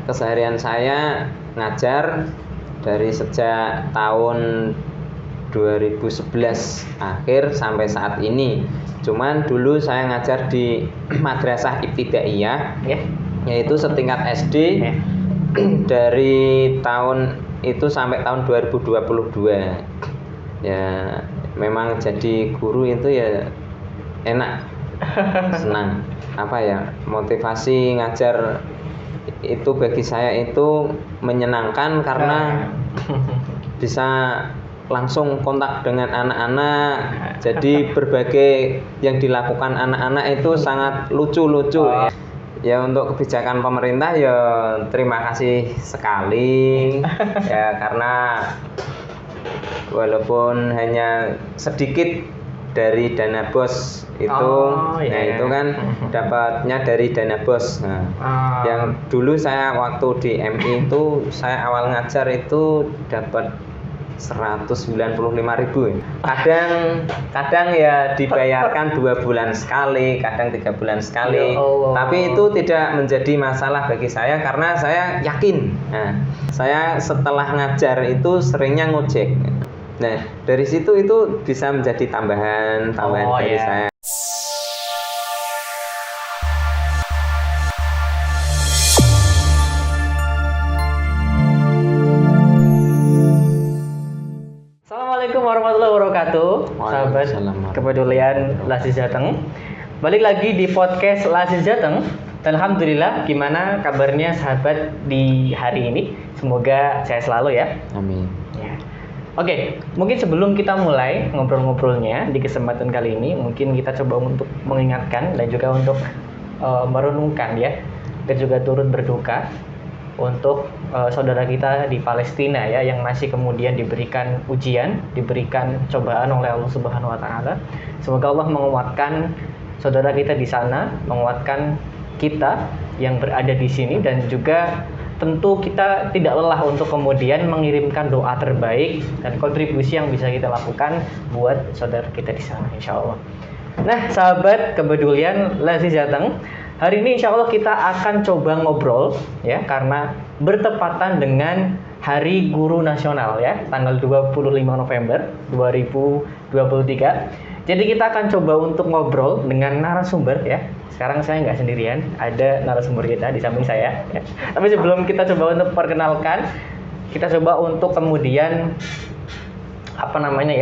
keseharian saya ngajar dari sejak tahun 2011 akhir sampai saat ini. Cuman dulu saya ngajar di Madrasah Ibtidaiyah, yaitu setingkat SD, dari tahun itu sampai tahun 2022. Ya, memang jadi guru itu ya enak, senang. Apa ya, motivasi ngajar itu bagi saya itu menyenangkan karena bisa langsung kontak dengan anak-anak. Jadi berbagai yang dilakukan anak-anak itu sangat lucu-lucu. Ya untuk kebijakan pemerintah ya terima kasih sekali ya, karena walaupun hanya sedikit dari dana BOS itu, itu kan dapatnya dari dana BOS. Yang dulu saya waktu di MI itu saya awal ngajar itu dapat 195.000. Kadang ya dibayarkan 2 bulan sekali, kadang 3 bulan sekali. Tapi itu tidak menjadi masalah bagi saya karena saya yakin. Saya setelah ngajar itu seringnya ngojek. Nah, dari situ itu bisa menjadi tambahan dari saya. Assalamualaikum warahmatullahi wabarakatuh. Sahabat kepedulian Laziz Jateng. Balik lagi di podcast Laziz Jateng. Dan alhamdulillah, gimana kabarnya sahabat di hari ini? Semoga sehat selalu ya. Amin. Oke, mungkin sebelum kita mulai ngobrol-ngobrolnya di kesempatan kali ini, mungkin kita coba untuk mengingatkan dan juga untuk merenungkan ya, dan juga turut berduka untuk saudara kita di Palestina ya, yang masih kemudian diberikan ujian, diberikan cobaan oleh Allah Subhanahu wa taala. Semoga Allah menguatkan saudara kita di sana, menguatkan kita yang berada di sini, dan juga tentu kita tidak lelah untuk kemudian mengirimkan doa terbaik dan kontribusi yang bisa kita lakukan buat saudara kita di sana, insya Allah. Nah, sahabat kepedulian Laziz Jateng, hari ini insya Allah kita akan coba ngobrol ya, karena bertepatan dengan Hari Guru Nasional ya, tanggal 25 November 2023. Jadi kita akan coba untuk ngobrol dengan narasumber ya. Sekarang saya nggak sendirian, ada narasumber kita di samping saya ya. Tapi sebelum kita coba untuk perkenalkan, kita coba untuk kemudian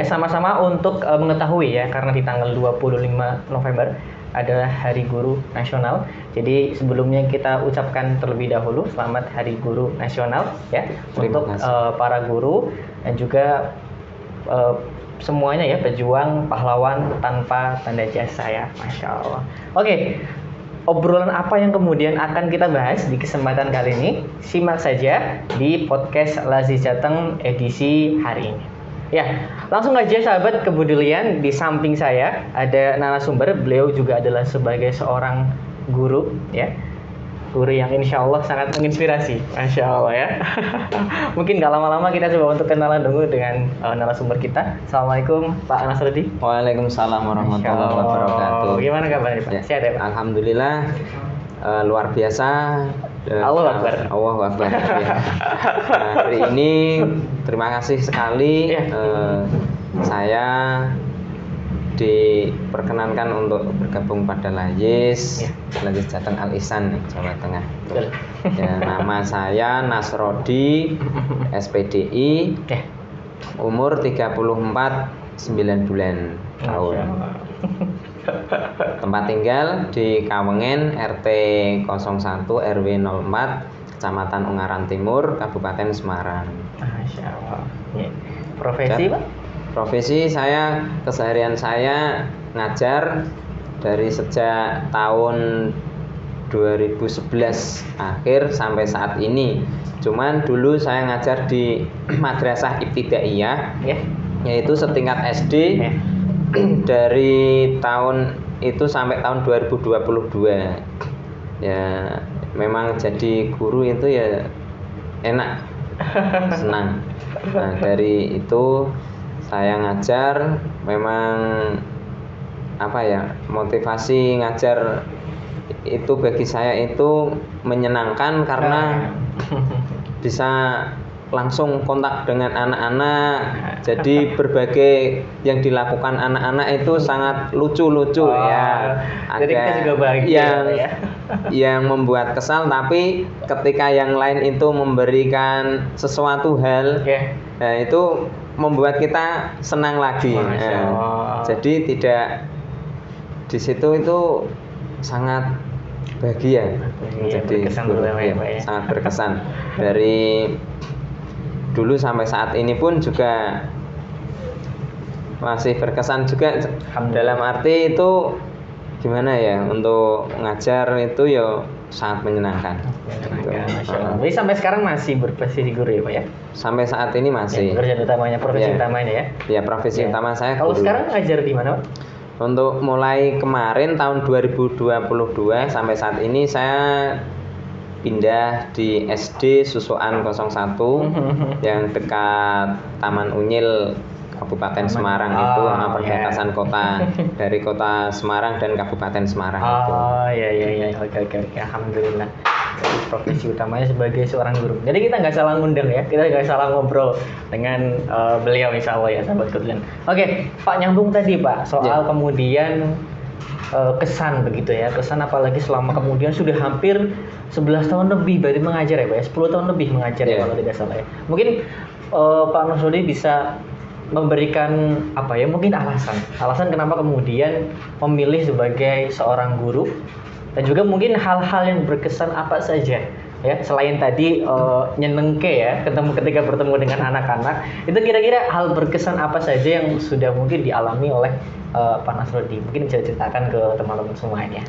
sama-sama untuk mengetahui ya, karena di tanggal 25 November adalah Hari Guru Nasional. Jadi sebelumnya kita ucapkan terlebih dahulu selamat Hari Guru Nasional ya untuk para guru dan juga semuanya ya, pejuang pahlawan tanpa tanda jasa ya, masya Allah. Oke, obrolan apa yang kemudian akan kita bahas di kesempatan kali ini? Simak saja di podcast Laziz Jateng edisi hari ini. Ya, langsung aja sahabat kepedulian, di samping saya ada narasumber, beliau juga adalah sebagai seorang guru ya. Guru yang insya Allah sangat menginspirasi, masya Allah ya. Mungkin gak lama-lama kita coba untuk kenalan dulu dengan narasumber kita. Assalamualaikum Pak Nasrudi. Waalaikumsalam warahmatullahi wabarakatuh. Gimana kabarnya Pak? Ya, sehat ya Pak? Alhamdulillah, luar biasa. Allahu Akbar. Allahu Akbar. Ya. Hari ini terima kasih sekali saya diperkenankan untuk bergabung pada Laziz Jateng Al Ihsan, Jawa Tengah. Ya, nama saya Nasrodi, SPDI, umur 34, 9 bulan tahun. Tempat tinggal di Kawengen, RT 01 RW 04, Kecamatan Ungaran Timur, Kabupaten Semarang. Masya Allah. Profesi Pak? Profesi saya, keseharian saya ngajar dari sejak tahun 2011 akhir sampai saat ini. Cuman dulu saya ngajar di Madrasah Ibtidaiyah, yaitu setingkat SD, dari tahun itu sampai tahun 2022. Ya, memang jadi guru itu ya enak, senang. Nah, dari itu saya ngajar, memang motivasi ngajar itu bagi saya itu menyenangkan karena bisa langsung kontak dengan anak-anak. Jadi berbagai yang dilakukan anak-anak itu sangat lucu-lucu ya. Jadi kita juga bahagia yang membuat kesal, tapi ketika yang lain itu memberikan sesuatu hal, nah itu membuat kita senang lagi. Jadi tidak di situ itu sangat bahagia. Jadi sangat berkesan. Dari dulu sampai saat ini pun juga masih berkesan juga. Dalam arti itu gimana ya, untuk ngajar itu ya sangat menyenangkan. Jadi sampai sekarang masih berprofesi guru ya Pak ya? Sampai saat ini masih. Pekerjaan utamanya, profesi utamanya ya? Ya, profesi utama saya Kalau guru. sekarang ngajar di mana Pak? Untuk mulai kemarin tahun 2022 sampai saat ini saya pindah di SD Susuan 01 yang dekat Taman Unyil Kabupaten Semarang itu, perbatasan kota dari kota Semarang dan Kabupaten Semarang itu. Iya, oke. Alhamdulillah. Jadi profesi utamanya sebagai seorang guru. Jadi kita nggak salah ngundang ya, kita nggak salah ngobrol dengan beliau insya Allah ya sahabat Kudlan. Oke, Pak, nyambung tadi Pak soal kemudian kesan begitu ya, kesan apalagi selama kemudian sudah hampir 11 tahun lebih berarti mengajar ya Pak ya, 10 tahun lebih mengajar ya kalau tidak salah ya. Mungkin Pak Nasrudi bisa memberikan apa ya, mungkin alasan kenapa kemudian memilih sebagai seorang guru, dan juga mungkin hal-hal yang berkesan apa saja ya, selain tadi nyenengke ya ketika bertemu dengan anak-anak, itu kira-kira hal berkesan apa saja yang sudah mungkin dialami oleh Pak Nasrudi, mungkin bisa ceritakan ke teman-teman semuanya.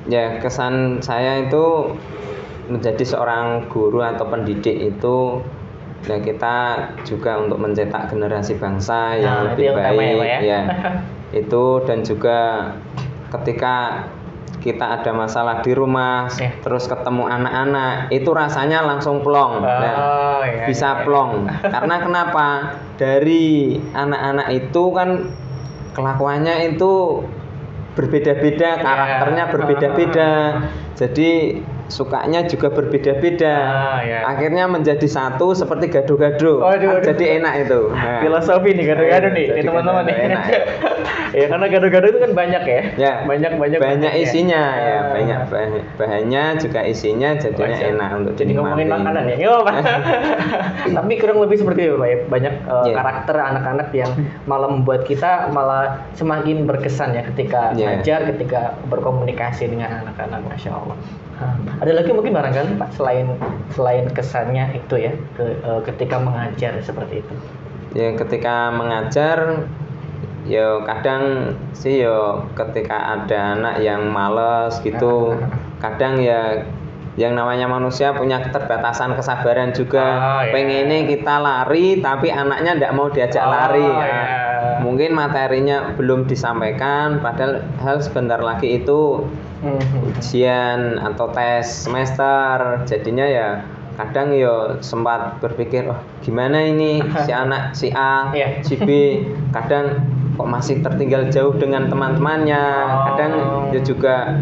Ya, kesan saya itu menjadi seorang guru atau pendidik itu ya, kita juga untuk mencetak generasi bangsa yang lebih baik ya. Itu, dan juga ketika kita ada masalah di rumah terus ketemu anak-anak itu rasanya langsung plong. Bisa plong karena kenapa? Dari anak-anak itu kan kelakuannya itu berbeda-beda, karakternya berbeda-beda, jadi sukanya juga berbeda-beda. Akhirnya menjadi satu seperti gado-gado. Jadi enak itu. Filosofi nih gado-gado nih teman-teman nih. Enak. Ya karena gado-gado itu kan banyak ya. Banyak isinya ya. Banyak bahannya juga isinya, jadinya enak untuk jadi ngomongin makanan ya. Tapi kurang lebih seperti itu Pak ya. Banyak karakter anak-anak yang malah membuat kita malah semakin berkesan ya ketika belajar, ketika berkomunikasi dengan anak-anak. Masya Allah. Ada lagi mungkin barangkali Pak selain kesannya itu ya ketika mengajar seperti itu. Ya, ketika mengajar ya kadang sih ya ketika ada anak yang malas gitu, kadang ya yang namanya manusia punya keterbatasan kesabaran juga. Pengennya kita lari tapi anaknya tidak mau diajak lari. Mungkin materinya belum disampaikan, padahal sebentar lagi itu ujian atau tes semester. Jadinya ya kadang ya sempat berpikir, gimana ini si anak si A, si B, kadang kok masih tertinggal jauh dengan teman-temannya. Kadang ya juga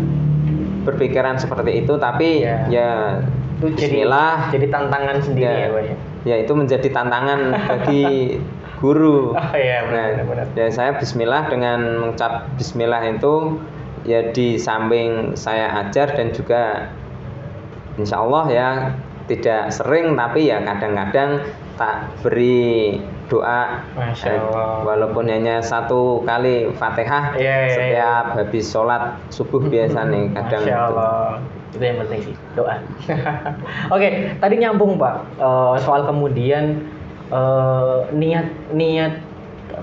berpikiran seperti itu, tapi ya bismillah, jadi tantangan sendiri ya Pak ya. Ya itu menjadi tantangan bagi guru. Benar. Ya saya bismillah, dengan mengucap bismillah itu ya di samping saya ajar dan juga insya Allah ya tidak sering, tapi ya kadang-kadang tak beri doa. Walaupun hanya 1 kali Fatihah setiap habis sholat subuh biasa nih kadang. Masya Allah. Itu yang penting sih, doa. Oke, tadi nyambung Pak soal kemudian niat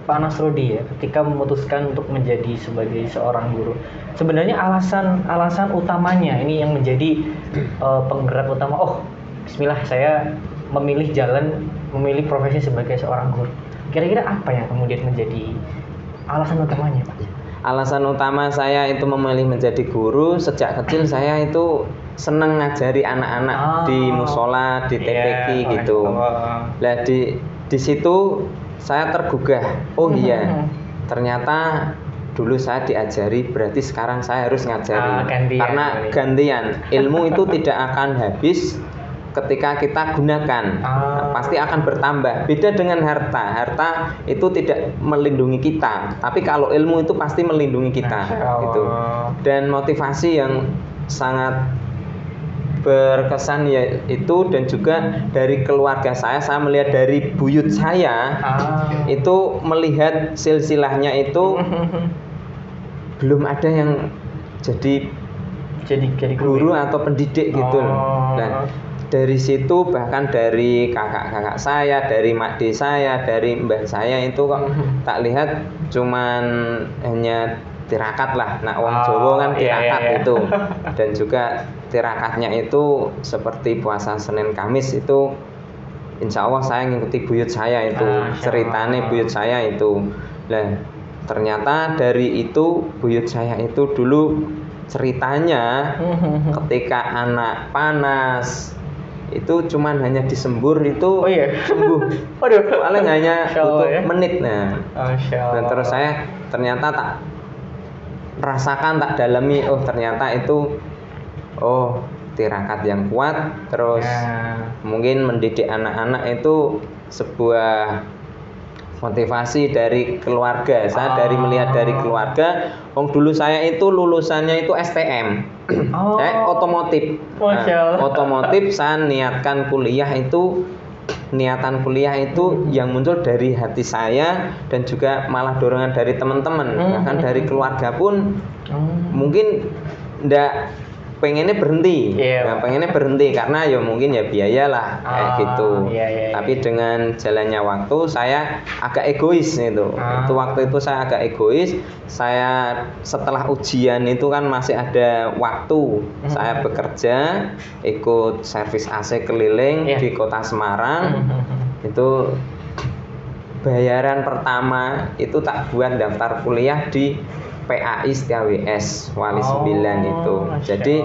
Pak Nasrudi ya ketika memutuskan untuk menjadi sebagai seorang guru. Sebenarnya alasan utamanya ini yang menjadi penggerak utama. Bismillah, saya memilih profesi sebagai seorang guru. Kira-kira apa yang kemudian menjadi alasan utamanya Pak? Alasan utama saya itu memilih menjadi guru, sejak kecil saya itu seneng ngajari anak-anak di musola, di TPQ gitu. Lah di situ saya tergugah. Ternyata dulu saya diajari, berarti sekarang saya harus ngajari. Gantian, karena gantian. Ilmu itu tidak akan habis ketika kita gunakan. Pasti akan bertambah. Beda dengan harta. Harta itu tidak melindungi kita, tapi kalau ilmu itu pasti melindungi kita. Itu. Dan motivasi yang sangat berkesan yaitu, dan juga dari keluarga saya melihat dari buyut saya itu melihat silsilahnya itu belum ada yang jadi guru atau pendidik gitu. Dan dari situ bahkan dari kakak-kakak saya, dari makde saya, dari mbah saya itu kok tak lihat cuman hanya tirakat lah. Nah, wong Jawa kan tirakat itu. Dan juga tirakatnya itu seperti puasa Senin Kamis itu insya Allah saya ngikuti buyut saya itu, ceritane buyut saya itu. Nah, ternyata dari itu buyut saya itu dulu ceritanya ketika anak panas itu cuman hanya disembur itu sembuh. Paling hanya butuh menit. Nah, dan terus saya ternyata tak rasakan, tak dalami, ternyata itu tirakat yang kuat. Terus mungkin mendidik anak-anak itu sebuah motivasi dari keluarga. Saya dari melihat dari keluarga. Dulu saya itu lulusannya itu STM, otomotif. Otomotif. Saya niatkan kuliah itu, niatan kuliah itu yang muncul dari hati saya, dan juga malah dorongan dari teman-teman, bahkan dari keluarga pun mungkin ndak pengennya berhenti, pengennya berhenti karena ya mungkin ya biaya lah kayak gitu. Tapi dengan jalannya waktu saya agak egois itu. Waktu itu saya agak egois. Saya setelah ujian itu kan masih ada waktu. Saya bekerja, ikut servis AC keliling di Kota Semarang. Itu bayaran pertama itu tak buat daftar kuliah di PAI Setia WS Wali 9 itu. Jadi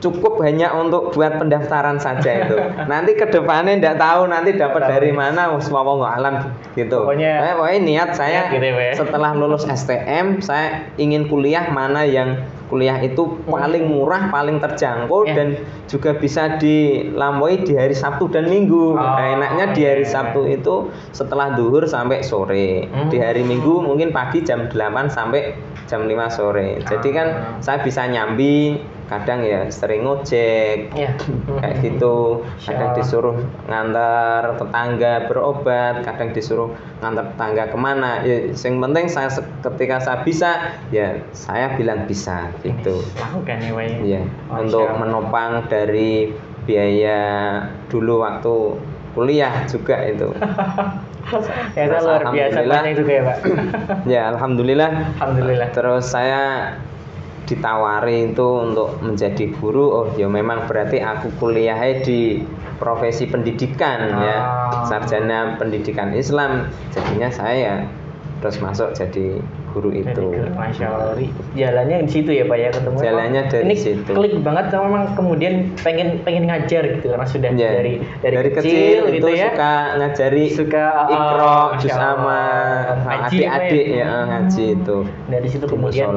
cukup hanya untuk buat pendaftaran saja itu. Nanti ke depannya enggak tahu nanti dapat dari mana, wallahu alam gitu. Pokoknya niat saya setelah lulus STM saya ingin kuliah mana yang kuliah itu paling murah, paling terjangkau, dan juga bisa dilampaui di hari Sabtu dan Minggu. Enaknya di hari Sabtu itu setelah zuhur sampai sore. Di hari Minggu mungkin pagi jam 8 sampai jam 5 sore. Jadi kan saya bisa nyambi, kadang ya sering ngojek kayak gitu. Kadang disuruh ngantar tetangga berobat, kadang disuruh ngantar tetangga kemana. Ya, yang penting saya ketika saya bisa, ya saya bilang bisa gitu. Ya, untuk menopang dari biaya dulu waktu kuliah juga itu. Ya, luar biasa banyak juga ya, Pak. Ya, alhamdulillah. Terus saya ditawari itu untuk menjadi guru. Ya memang berarti aku kuliahnya di profesi pendidikan, ya, sarjana pendidikan Islam. Jadinya saya terus masuk jadi guru itu. Masya Allah. Jalannya di situ ya, Pak ya, ketemu. Jalannya dari situ. Klik banget sama memang kemudian pengen ngajar gitu karena sudah dari kecil gitu ya. Suka ngajari, Iqra, juz amma, adik-adik ya ngaji itu. Dari situ kemudian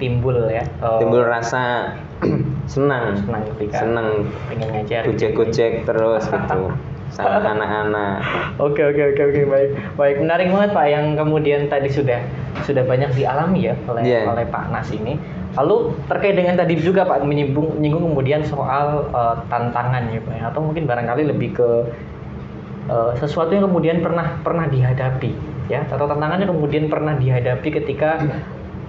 timbul ya. Timbul rasa senang pengen ngajar. Gojek terus gitu. Sama anak-anak. Oke, baik. Menarik banget Pak yang kemudian tadi sudah banyak dialami ya oleh Pak Nas ini. Lalu terkait dengan tadi juga Pak menyinggung kemudian soal tantangan ya Pak, atau mungkin barangkali lebih ke sesuatu yang kemudian pernah dihadapi ya, atau tantangannya kemudian pernah dihadapi ketika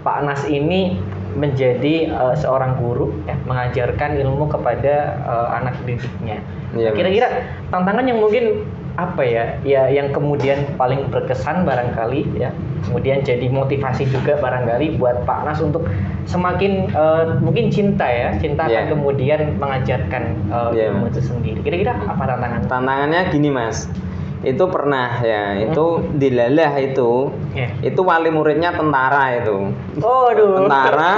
Pak Nas ini menjadi seorang guru ya, mengajarkan ilmu kepada anak didiknya. Kira-kira tantangan yang mungkin apa ya yang kemudian paling berkesan barangkali ya, kemudian jadi motivasi juga barangkali buat Pak Nas untuk semakin mungkin cinta akan kemudian mengajarkan ilmu itu sendiri. Kira-kira apa tantangannya gini Mas, itu pernah ya, itu dilalah itu wali muridnya tentara itu. Tentara.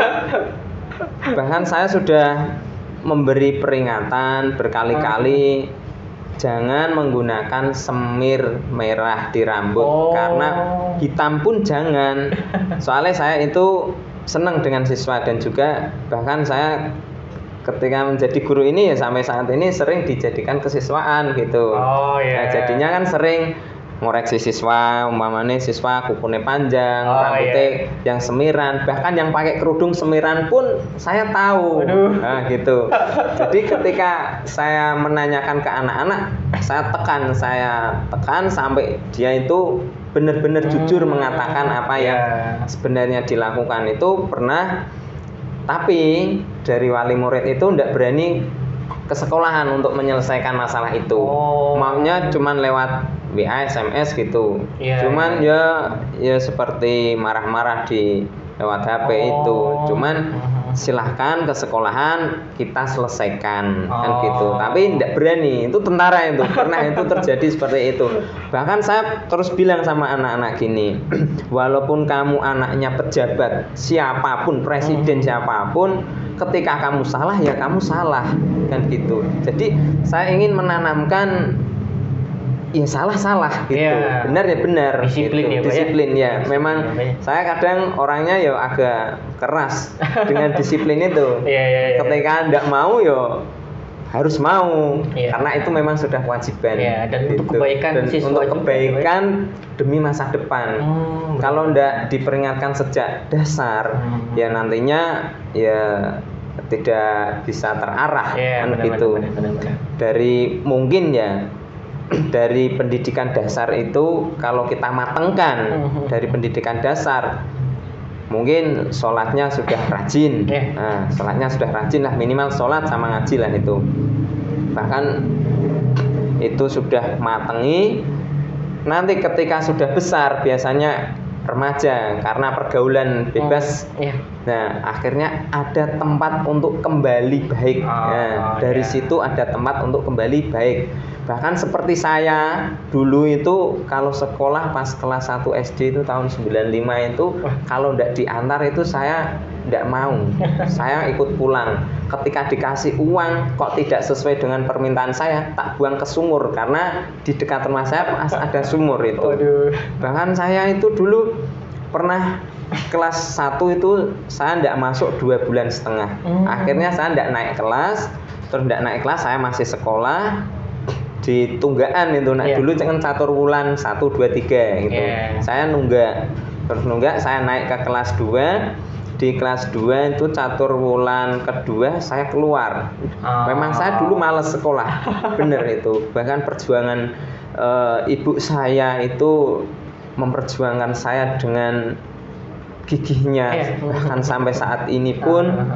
Bahkan saya sudah memberi peringatan berkali-kali jangan menggunakan semir merah di rambut, karena hitam pun jangan. Soalnya saya itu senang dengan siswa, dan juga bahkan saya ketika menjadi guru ini ya sampai saat ini sering dijadikan kesiswaan gitu. Nah, jadinya kan sering ngoreksi siswa, umpamanya siswa kukunya panjang, rambutnya yang semiran, bahkan yang pakai kerudung semiran pun saya tahu. Nah, gitu. Jadi ketika saya menanyakan ke anak-anak, saya tekan sampai dia itu benar-benar jujur mengatakan apa yang sebenarnya dilakukan itu pernah. Tapi dari wali murid itu tidak berani ke sekolahan untuk menyelesaikan masalah itu. Maunya cuman lewat WA, SMS gitu. Cuman ya seperti marah-marah di lewat HP itu. Cuman silahkan ke sekolahan, kita selesaikan kan gitu. Tapi tidak berani, itu tentara itu. Pernah itu terjadi seperti itu. Bahkan saya terus bilang sama anak-anak gini, walaupun kamu anaknya pejabat siapapun, presiden siapapun, ketika kamu salah ya kamu salah kan gitu. Jadi saya ingin menanamkan ya salah gitu, benar ya benar, disiplin gitu. Disiplin ya. Memang saya kadang orangnya ya agak keras dengan disiplin itu. Ketika tidak mau ya harus mau, karena itu memang sudah kewajiban. Dan gitu. untuk kebaikan dan untuk kebaikan demi masa depan. Kalau tidak diperingatkan sejak dasar, ya nantinya ya tidak bisa terarah kan gitu. Dari mungkin ya dari pendidikan dasar itu kalau kita matengkan dari pendidikan dasar, mungkin sholatnya sudah rajin. Nah, sholatnya sudah rajin lah, minimal sholat sama ngaji lah itu. Bahkan itu sudah matengi. Nanti ketika sudah besar, biasanya remaja karena pergaulan bebas. Nah, akhirnya ada tempat untuk kembali baik. Nah, dari situ ada tempat untuk kembali baik. Bahkan seperti saya dulu itu kalau sekolah pas kelas 1 SD itu tahun 95 itu kalau tidak diantar itu saya tidak mau. Saya ikut pulang. Ketika dikasih uang kok tidak sesuai dengan permintaan saya, tak buang ke sumur karena di dekat rumah saya pas ada sumur itu. Bahkan saya itu dulu pernah kelas 1 itu saya tidak masuk 2,5 bulan. Akhirnya saya tidak naik kelas. Terus tidak naik kelas, saya masih sekolah di tunggaan itu. Nah, dulu kan catur wulan 1, 2, 3 gitu. Saya nunggak. Terus nunggak saya naik ke kelas 2. Di kelas 2 itu catur wulan kedua saya keluar. Memang saya dulu malas sekolah. Bener itu. Bahkan perjuangan ibu saya itu memperjuangkan saya dengan gigihnya. Bahkan sampai saat ini pun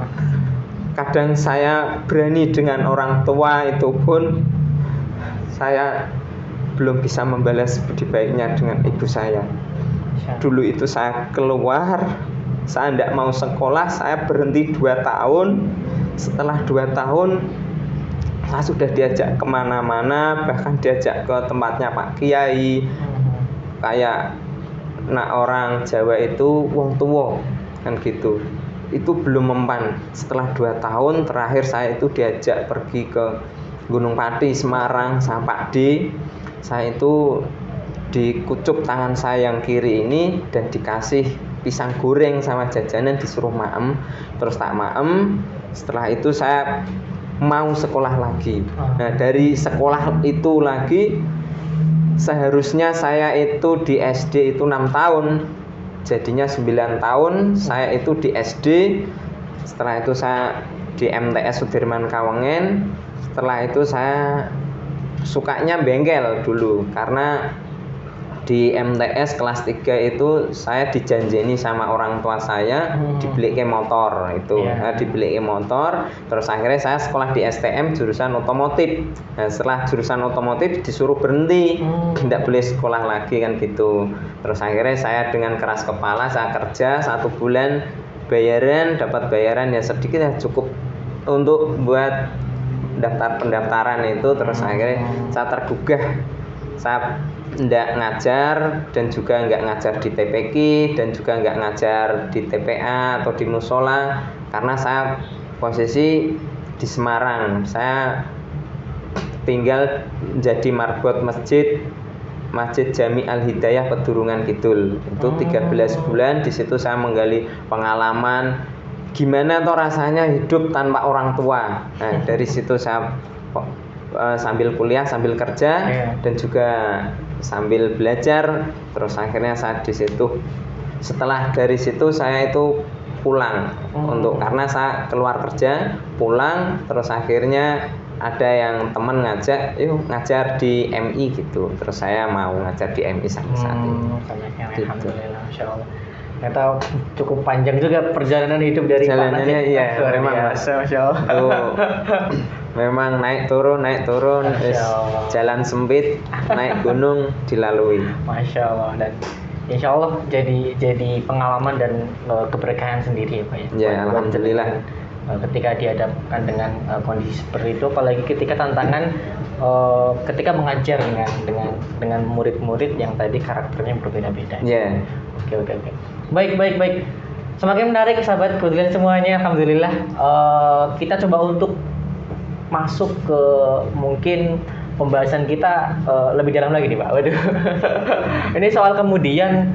kadang saya berani dengan orang tua itu pun saya belum bisa membalas budi baiknya dengan ibu saya. Dulu itu saya keluar, saya tidak mau sekolah, saya berhenti 2 tahun. Setelah 2 tahun, saya sudah diajak kemana-mana, bahkan diajak ke tempatnya Pak Kiai. Kayak orang Jawa itu wong tuwa kan gitu. Itu belum mempan. Setelah 2 tahun terakhir saya itu diajak pergi ke Gunung Pati, Semarang, sama Pak D. Saya itu dikucup tangan saya yang kiri ini dan dikasih pisang goreng sama jajanan, disuruh maem. Terus tak maem. Setelah itu saya mau sekolah lagi. Nah, dari sekolah itu lagi seharusnya saya itu di SD itu 6 tahun. Jadinya 9 tahun saya itu di SD. Setelah itu saya di MTS Sudirman Kawengen. Setelah itu saya sukanya bengkel dulu karena di MTS kelas 3 itu saya dijanjeni sama orang tua saya dibeliin motor itu. Dibeliin motor, terus akhirnya saya sekolah di STM jurusan otomotif. Nah, setelah jurusan otomotif disuruh berhenti, tidak boleh sekolah lagi kan gitu. Terus akhirnya saya dengan keras kepala saya kerja 1 bulan, dapat bayaran ya sedikit ya cukup untuk buat daftar pendaftaran itu. Terus akhirnya saya tergugah, saya tidak ngajar dan juga nggak ngajar di TPQ dan juga nggak ngajar di TPA atau di musola karena saya posisi di Semarang. Saya tinggal jadi marbot Masjid Jami Al Hidayah Pedurungan Kidul. Itu 13 bulan di situ saya menggali pengalaman gimana toh rasanya hidup tanpa orang tua. Nah, dari situ saya sambil kuliah, sambil kerja dan juga sambil belajar. Terus akhirnya saya di situ. Setelah dari situ saya itu pulang karena saya keluar kerja, pulang, terus akhirnya ada yang teman ngajak, yuk ngajar di MI gitu. Terus saya mau ngajar di MI sampai saat ini. Gitu. Alhamdulillah, Masya Allah. Ternyata cukup panjang juga perjalanan hidup dari jalanannya. Iya, memang Masya Allah. Memang naik turun, jalan sempit, naik gunung dilalui. Masya Allah. Dan Insya Allah jadi pengalaman dan keberkahan sendiri ya Pak ya. Ya, alhamdulillah. Ketika dihadapkan dengan kondisi seperti itu, apalagi ketika tantangan ketika mengajar dengan murid-murid yang tadi karakternya berbeda-beda. Ya. Oke. Baik. Semakin menarik sahabat kemudian semuanya, alhamdulillah. Kita coba untuk masuk ke mungkin pembahasan kita lebih dalam lagi nih Pak. Waduh. Ini soal kemudian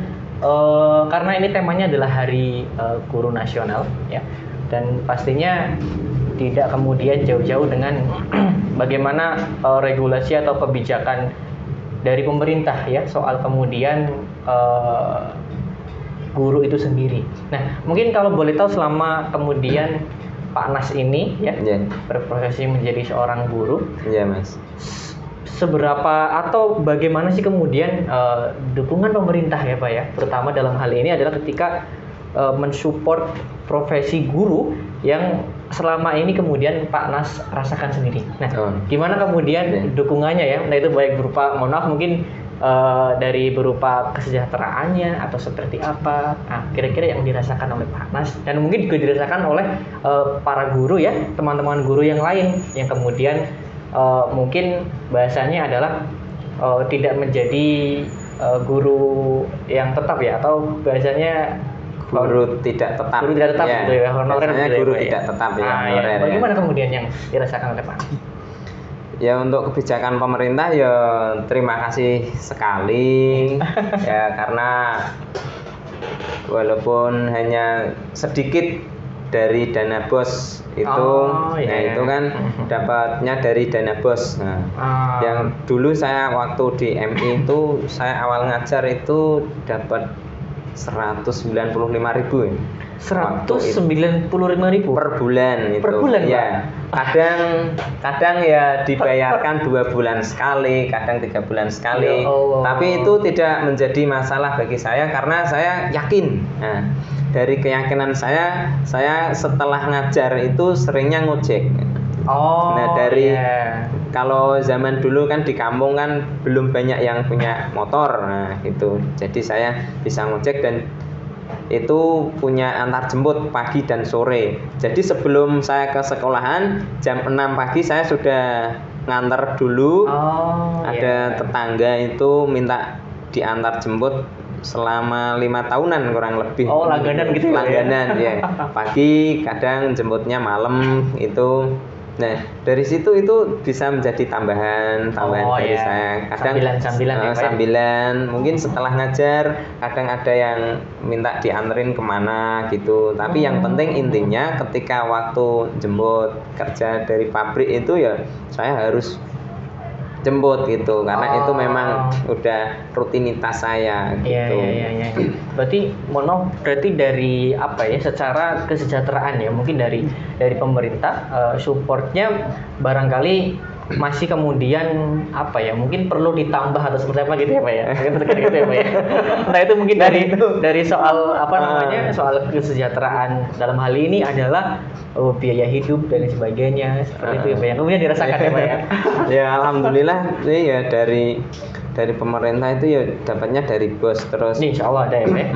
karena ini temanya adalah Hari Guru Nasional ya. Dan pastinya tidak kemudian jauh-jauh dengan bagaimana regulasi atau kebijakan dari pemerintah ya soal kemudian guru itu sendiri. Nah, mungkin kalau boleh tahu selama kemudian Pak Nas ini ya berprofesi menjadi seorang guru. Iya, Mas. Seberapa atau bagaimana sih kemudian dukungan pemerintah ya Pak ya, terutama dalam hal ini adalah ketika mensupport profesi guru yang selama ini kemudian Pak Nas rasakan sendiri. Nah, gimana kemudian dukungannya ya? Nah, itu baik berupa, mohon maaf mungkin dari berupa kesejahteraannya atau seperti apa? Nah, kira-kira yang dirasakan oleh Pak Nas dan mungkin juga dirasakan oleh para guru ya, teman-teman guru yang lain yang kemudian mungkin bahasanya adalah tidak menjadi guru yang tetap ya, atau bahasanya guru tidak tetap ya. Gitu ya, honorer guru tidak tetap ya, honorer. Bagaimana kemudian yang dirasakan oleh Pak? Ya, untuk kebijakan pemerintah ya terima kasih sekali ya, karena walaupun hanya sedikit dari dana BOS itu, itu kan dapatnya dari dana BOS. Nah, yang dulu saya waktu di MI itu saya awal ngajar itu dapat 195.000 ya. 195.000 per bulan itu. Per bulan ya. Kadang ya dibayarkan 2 bulan sekali, kadang 3 bulan sekali. Tapi itu tidak menjadi masalah bagi saya karena saya yakin. Nah, dari keyakinan saya setelah ngajar itu seringnya ngojek. Kalau zaman dulu kan di kampung kan belum banyak yang punya motor, nah itu. Jadi saya bisa ngojek dan itu punya antar jemput pagi dan sore. Jadi sebelum saya ke sekolahan jam 6 pagi saya sudah nganter dulu. Ada tetangga itu minta diantar jemput selama 5 tahunan kurang lebih. Langganan gitu ya? Langganan ya. Pagi kadang jemputnya malam itu. Nah, dari situ itu bisa menjadi tambahan dari saya. Kadang sambilan, mungkin setelah ngajar, kadang ada yang minta dianterin kemana gitu. Tapi yang penting intinya ketika waktu jemput kerja dari pabrik itu ya saya harus jemput gitu, karena itu memang udah rutinitas saya gitu. Iya. Berarti berarti dari apa ya, secara kesejahteraan ya, mungkin dari pemerintah supportnya barangkali masih kemudian apa ya, mungkin perlu ditambah atau seperti apa gitu ya Pak ya. Gitu ya Pak ya. Nah, itu mungkin dari soal apa namanya, soal kesejahteraan dalam hal ini adalah biaya hidup dan sebagainya seperti itu ya Pak. Yang kemudian dirasakan ya Pak ya. Ya alhamdulillah ya dari pemerintah itu ya dapatnya dari BOS terus. Insya Allah ada ya Pak ya.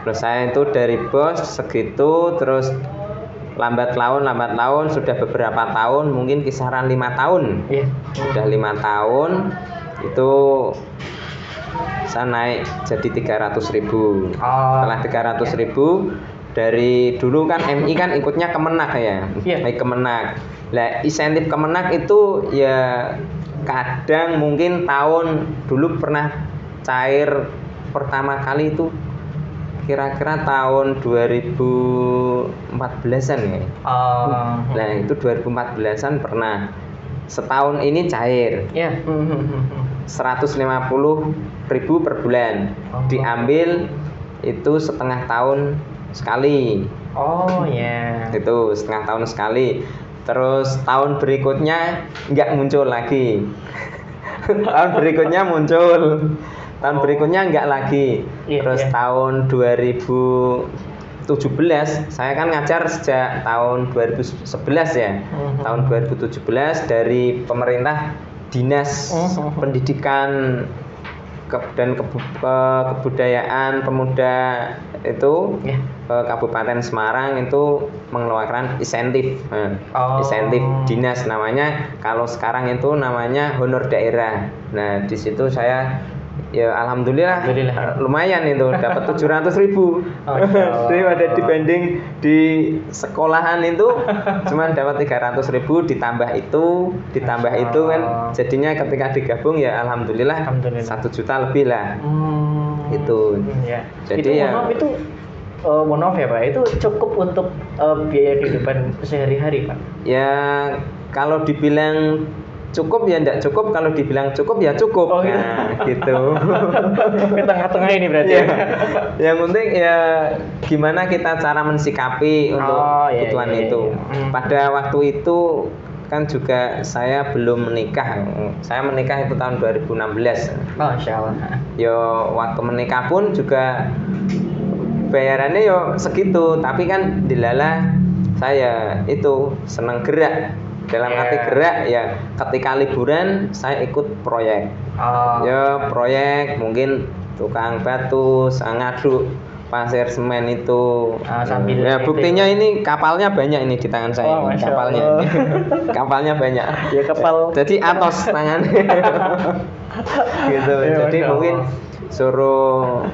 Terus saya itu dari BOS segitu, terus lambat laun sudah beberapa tahun, mungkin kisaran 5 tahun. Sudah 5 tahun itu saya naik jadi 300.000. Setelah 300.000 dari dulu kan MI kan ikutnya Kemenak ya. Iya. Kemenak. Lah insentif Kemenak itu ya kadang mungkin tahun dulu pernah cair pertama kali itu kira-kira tahun 2014-an ya. Nah, itu 2014-an pernah. Setahun ini cair. Iya. 150.000 per bulan. Diambil itu setengah tahun sekali. Oh ya. Itu setengah tahun sekali. Terus tahun berikutnya nggak muncul lagi. Tahun berikutnya muncul. Tahun berikutnya nggak lagi. Terus tahun 2017 saya kan ngajar sejak tahun 2011 ya. Tahun 2017 dari pemerintah Dinas Pendidikan dan Kebudayaan Pemuda itu Kabupaten Semarang itu mengeluarkan insentif. Insentif dinas namanya, kalau sekarang itu namanya honor daerah. Nah, di situ saya ya alhamdulillah lumayan itu dapat 700.000. Daripada dibanding di sekolahan itu cuma dapat 300.000 ditambah itu kan jadinya ketika digabung ya alhamdulillah 1 juta lebih lah. Itu. Jadi itu itu mohon maaf ya Pak, itu cukup untuk biaya kehidupan sehari-hari Pak? Ya kalau dibilang cukup ya enggak cukup, kalau dibilang cukup ya cukup. Nah, gitu. Di tengah-tengah ini berarti. Yang penting ya gimana kita cara mensikapi untuk kebutuhan itu. Pada waktu itu kan juga saya belum menikah. Saya menikah itu tahun 2016. Masya Allah. Yo waktu menikah pun juga bayarannya yo segitu, tapi kan dilala saya itu senang gerak. Dalam arti gerak ya ketika liburan saya ikut proyek. Ya proyek mungkin tukang batu, ngaduk pasir semen itu. Ya buktinya ini kapalnya banyak ini di tangan saya. Kapalnya. Kapalnya banyak. Ya kapal. Jadi atos tangan. Gitu. Jadi mungkin suruh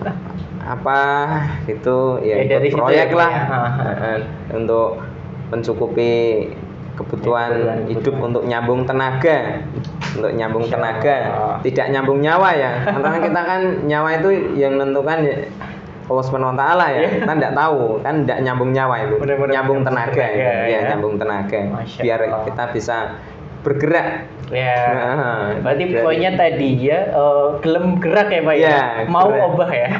apa gitu ya ikut proyek lah untuk mencukupi kebutuhan hidup untuk nyambung tenaga, tidak nyambung nyawa ya. Karena kita kan nyawa itu yang menentukan ya Allah SWT ya. Kita tidak tahu kan, tidak nyambung nyawa itu, nyambung tenaga ya, nyambung tenaga biar kita bisa bergerak. Berarti poinnya tadi ya gelem gerak ya Pak ya. Mau obah ya.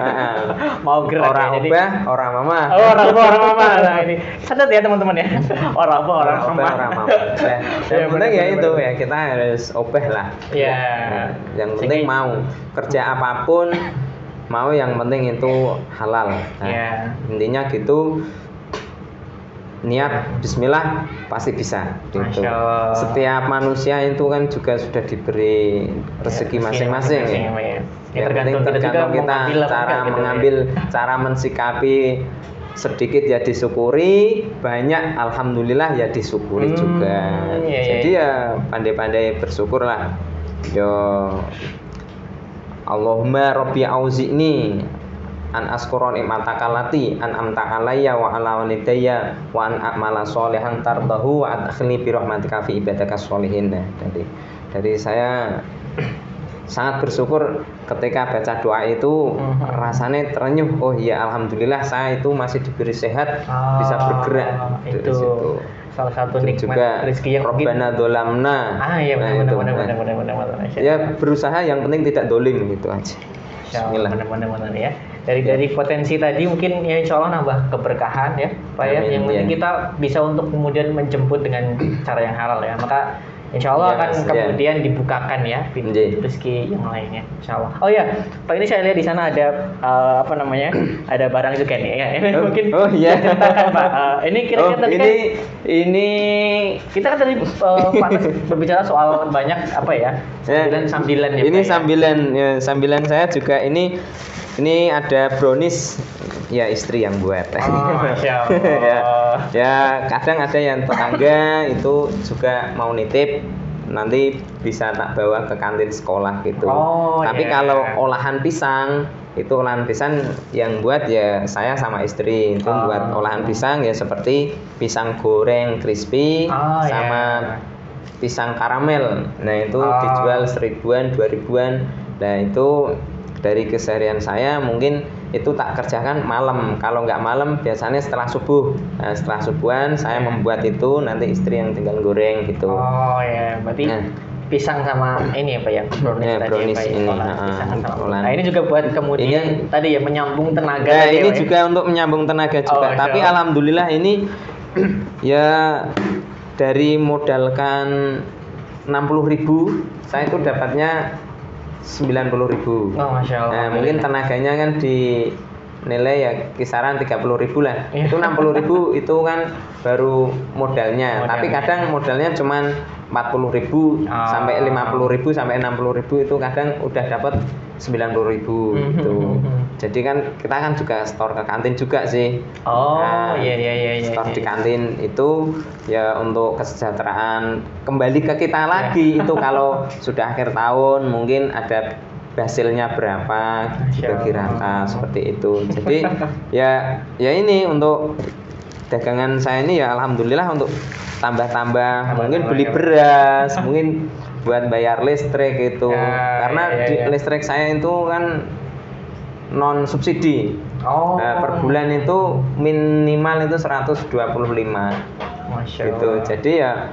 Mau gerak. Orang obah, orang mama. Orang mama. Nah ini catat ya teman-teman ya. Orang obah, orang mama. Yang penting ya itu ya kita harus obah lah. Yang penting mau kerja apapun, mau yang penting itu halal. Intinya gitu. Niat bismillah pasti bisa gitu. Setiap manusia itu kan juga sudah diberi rezeki masing-masing ya. Tergantung kita cara mengambil, cara mensikapi. Sedikit ya disyukuri, banyak alhamdulillah ya disyukuri juga. Jadi ya pandai-pandai bersyukurlah. Yo Allahumma rabbi auzi'ni an askuron imatakalati an amta alayya wa ala walidayya wa an a'mala sholihan tardahu wa adkhilni bi rahmatika fi ibadaka sholihin. Dari saya sangat bersyukur ketika baca doa itu rasanya terenyuh. Oh iya alhamdulillah saya itu masih diberi sehat, bisa bergerak. Itu situ. Salah satu nikmat juga rezeki yang Rabbana dolamna. Benar. Ya berusaha yang penting tidak dolim gitu aja. Benar ya. Dari potensi tadi mungkin ya insya Allah nambah keberkahan ya Pak ya. Yang penting kita bisa untuk kemudian menjemput dengan cara yang halal ya. Maka insya Allah akan kemudian dibukakan ya pintu rezeki yang lainnya insya Allah. Oh ya Pak, ini saya lihat di sana ada ada barang juga nih ya. Ini mungkin ceritakan Pak. Ini kira-kira tadi kan ini kita kan tadi berbicara soal banyak sambilan ya. Ini sambilan saya juga ini ada brownies ya istri yang buat. Masya Allah. ya kadang ada yang tetangga itu juga mau nitip, nanti bisa tak bawa ke kantin sekolah gitu. Tapi kalau olahan pisang itu olahan pisang yang buat ya saya sama istri. Itu buat olahan pisang ya seperti pisang goreng crispy sama pisang karamel. Nah itu dijual 1.000-an 2.000-an. Nah itu dari keseharian saya mungkin itu tak kerjakan malam. Kalau nggak malam biasanya setelah subuh. Nah, setelah subuhan saya membuat itu, nanti istri yang tinggal goreng gitu. Oh ya, berarti pisang sama ini ya Pak ya, brownies tadi, ini. Nah ini juga buat kemudian tadi ya menyambung tenaga. Nah ini juga untuk menyambung tenaga juga. Tapi alhamdulillah ini ya dari modalkan 60.000 saya itu dapatnya 90.000. Masya Allah. Nah, mungkin tenaganya kan dinilai ya kisaran 30.000 lah. Itu 60.000 itu kan baru modalnya. Tapi kadang modalnya cuman 40.000 sampai 50.000 sampai 60.000 itu kadang udah dapat 90.000 gitu. Jadi kan kita kan juga store ke kantin juga sih. Iya. Store di kantin itu ya untuk kesejahteraan kembali ke kita lagi. Itu kalau sudah akhir tahun mungkin ada hasilnya berapa dibagi rata seperti itu. Jadi ya ini untuk dagangan saya ini ya alhamdulillah untuk tambah-tambah mungkin beli beras, mungkin buat bayar listrik itu. Karena listrik saya itu kan non subsidi. Per bulan itu minimal itu 125. Gitu. Jadi ya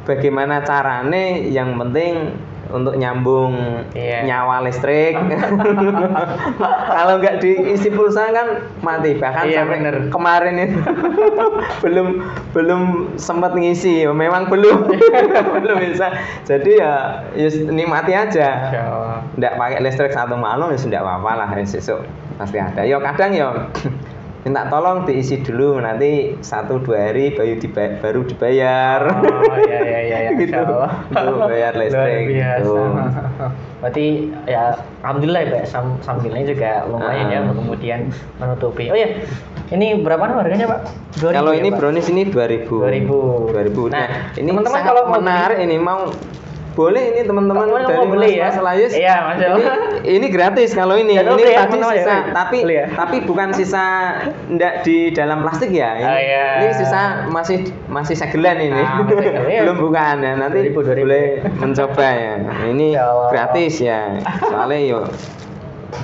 bagaimana carane yang penting untuk nyambung nyawa listrik. Kalau nggak diisi pulsa kan mati. Bahkan sampai kemarin itu belum sempat ngisi. Memang belum bisa. Jadi ya nikmati aja. Nggak pakai listrik satu malam ya sudah apa-apa lah. Besok pasti ada. Yo kadang yo minta tolong diisi dulu, nanti 1-2 hari baru dibayar. Iya. Gitu. Untuk bayar listrik. Gitu. Berarti ya alhamdulillah ya Pak, sambilnya juga lumayan ya kemudian menutupi. Oh ya, ini berapa harganya Pak? 2.000 kalau ini brownies ini 2.000. Nah, ini teman-teman kalau menarik ini mau boleh ini teman-teman dari Mas Layus. Iya, Mas. Ini gratis kalau ini. Ini ya, tadi sisa, tapi bukan sisa ndak di dalam plastik ya. Ini sisa masih segelan ini. Belum bukaan ya. Nanti boleh mencoba ya. Ini gratis ya. Soalnya yo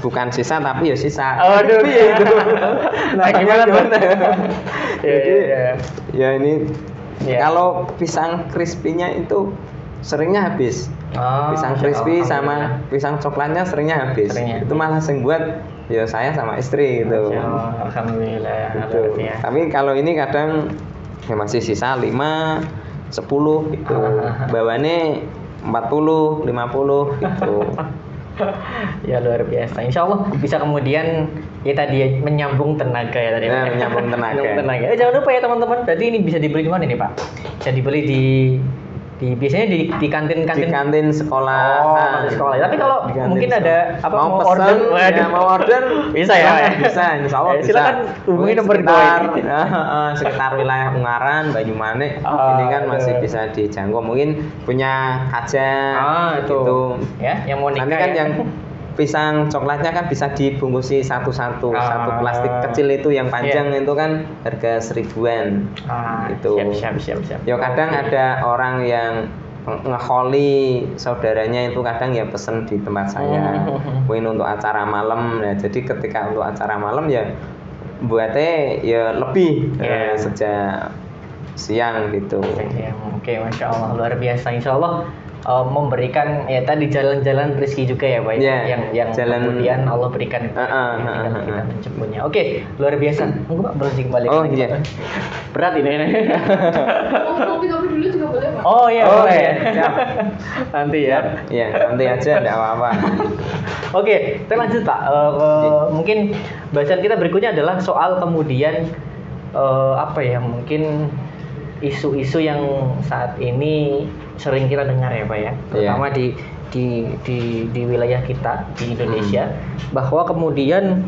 bukan sisa tapi ya sisa. Aduh. Nah, gimana? Jadi ya ini kalau pisang crispy-nya itu seringnya habis. Pisang crispy sama pisang coklatnya seringnya habis. Itu malah sing buat ya saya sama istri gitu. Alhamdulillah. Gitu. Tapi kalau ini kadang ya masih sisa 5, 10 gitu. Bawane 40, 50 gitu. Ya luar biasa. Insya Allah bisa kemudian ya tadi menyambung tenaga ya tadi. Menyambung tenaga. Jangan lupa ya teman-teman. Berarti ini bisa dibeli di mana nih Pak? Bisa dibeli biasanya di kantin sekolah. Kantin sekolah. Tapi kalau mungkin ada apa mau order bisa ya. Bisa, insya Allah bisa. Silakan hubungi nomor sekitar wilayah Ungaran, Banyumanik. Ini kan masih bisa dijangkau. Mungkin punya hajat gitu. Ya, yang mau nikah. Nanti kan yang pisang coklatnya kan bisa dibungkusi satu-satu. Satu plastik kecil itu yang panjang itu kan harga 1.000-an. Gitu. Siap. Ya kadang ada orang yang ngeholi saudaranya itu kadang ya pesen di tempat saya. Mungkin untuk acara malam. Nah, jadi ketika untuk acara malam ya buatnya ya lebih sejak siang gitu. Oke, Masya Allah luar biasa. Insya Allah memberikan ya tadi jalan-jalan rezeki juga ya Pak yang jalan kemudian Allah berikan kita menjemputnya. Oke, luar biasa. Enggak Pak berzikir balik. Iya. Berat ini. Kopi dulu juga boleh Pak. Boleh. Siap. Nanti ya. Iya, nanti aja enggak apa-apa. Oke, kita lanjut Pak. Mungkin bahasan kita berikutnya adalah soal kemudian mungkin isu-isu yang saat ini sering kita dengar ya Pak ya, terutama di wilayah kita di Indonesia, bahwa kemudian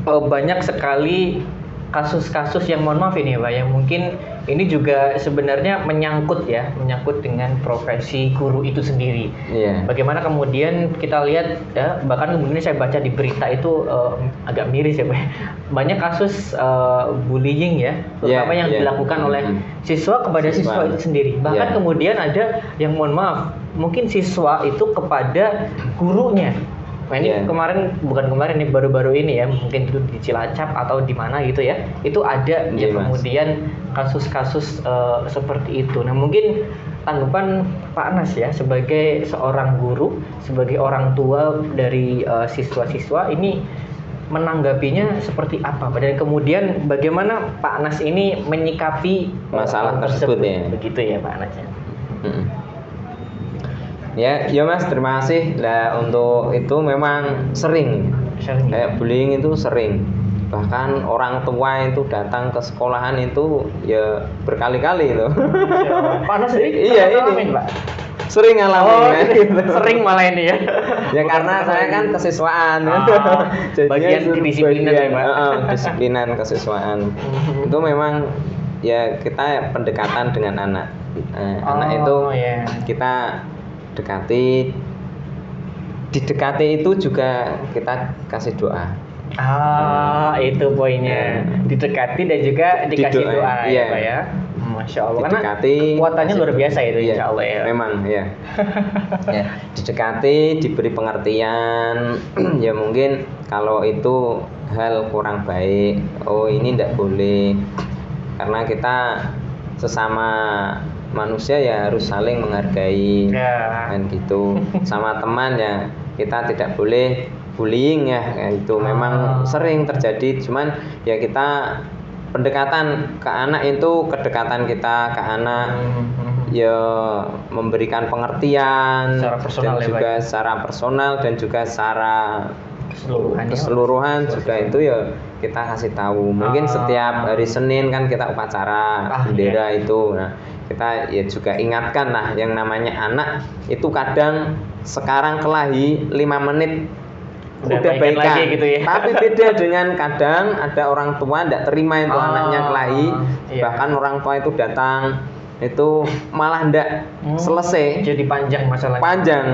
banyak sekali kasus-kasus yang mohon maaf ini Pak yang mungkin ini juga sebenarnya menyangkut dengan profesi guru itu sendiri. Iya. Bagaimana kemudian kita lihat ya, bahkan kemudian saya baca di berita itu agak miris ya Pak. Banyak kasus bullying ya, terutama yang dilakukan oleh siswa kepada siswa itu sendiri. Bahkan kemudian ada yang mohon maaf, mungkin siswa itu kepada gurunya. Nah ini bukan kemarin nih, baru-baru ini ya, mungkin itu di Cilacap atau di mana gitu ya, itu ada ya kemudian kasus-kasus seperti itu. Nah mungkin tanggapan Pak Anas ya sebagai seorang guru, sebagai orang tua dari siswa-siswa ini menanggapinya seperti apa? Dan kemudian bagaimana Pak Anas ini menyikapi masalah tersebut ya? Begitu ya Pak Anas ya. Ya Mas, terima kasih. Nah, untuk itu memang sering. Kayak bullying itu sering. Bahkan orang tua itu datang ke sekolahan itu ya berkali-kali loh. Panas sih? Iya ini. Pak. Sering ngalamin gitu. Sering malah ini ya. Ya karena saya kan kesiswaan. Bagian kedisiplinan ya Pak. Disiplinan kesiswaan. Itu memang ya kita pendekatan dengan anak. Anak itu kita didekati itu juga kita kasih doa. Itu poinnya. Didekati dan juga dikasih doa ya Pak ya. Masya Allah. Karena kekuatannya luar biasa itu insya Allah ya. Memang ya. Ya, didekati, diberi pengertian. Ya mungkin kalau itu hal kurang baik, ini tidak boleh. Karena kita sesama manusia ya harus saling menghargai kan gitu. Sama teman ya kita tidak boleh bullying ya, itu memang sering terjadi. Cuman ya kita pendekatan ke anak itu kedekatan kita ke anak ya memberikan pengertian secara personal dan juga secara personal dan juga secara keseluruhan juga itu ya kita kasih tahu. Mungkin setiap hari Senin kan kita upacara bendera itu. Nah, kita ya juga ingatkan lah yang namanya anak itu kadang sekarang kelahi 5 menit udah baikan lagi gitu ya. Tapi beda dengan kadang ada orang tua tidak terima itu anaknya kelahi, bahkan orang tua itu datang itu malah tidak selesai. Jadi panjang masalahnya. Panjang.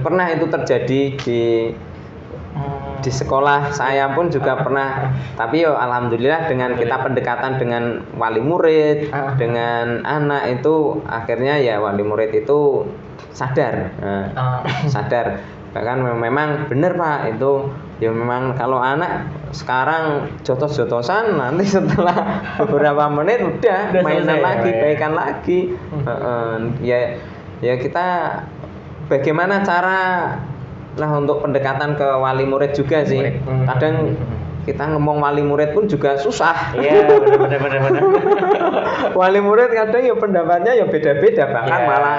Pernah itu terjadi di sekolah saya pun juga pernah. Tapi yo alhamdulillah dengan kita pendekatan dengan wali murid, dengan anak itu akhirnya ya wali murid itu sadar. Sadar. Bahkan memang benar Pak, itu ya memang kalau anak sekarang jotos-jotosan nanti setelah beberapa menit udah mainan lagi, baikan lagi. Ya kita bagaimana cara untuk pendekatan ke wali murid juga sih. Kadang kita ngomong wali murid pun juga susah. Iya, benar. Wali murid kadang ya pendapatnya ya beda-beda, bahkan malah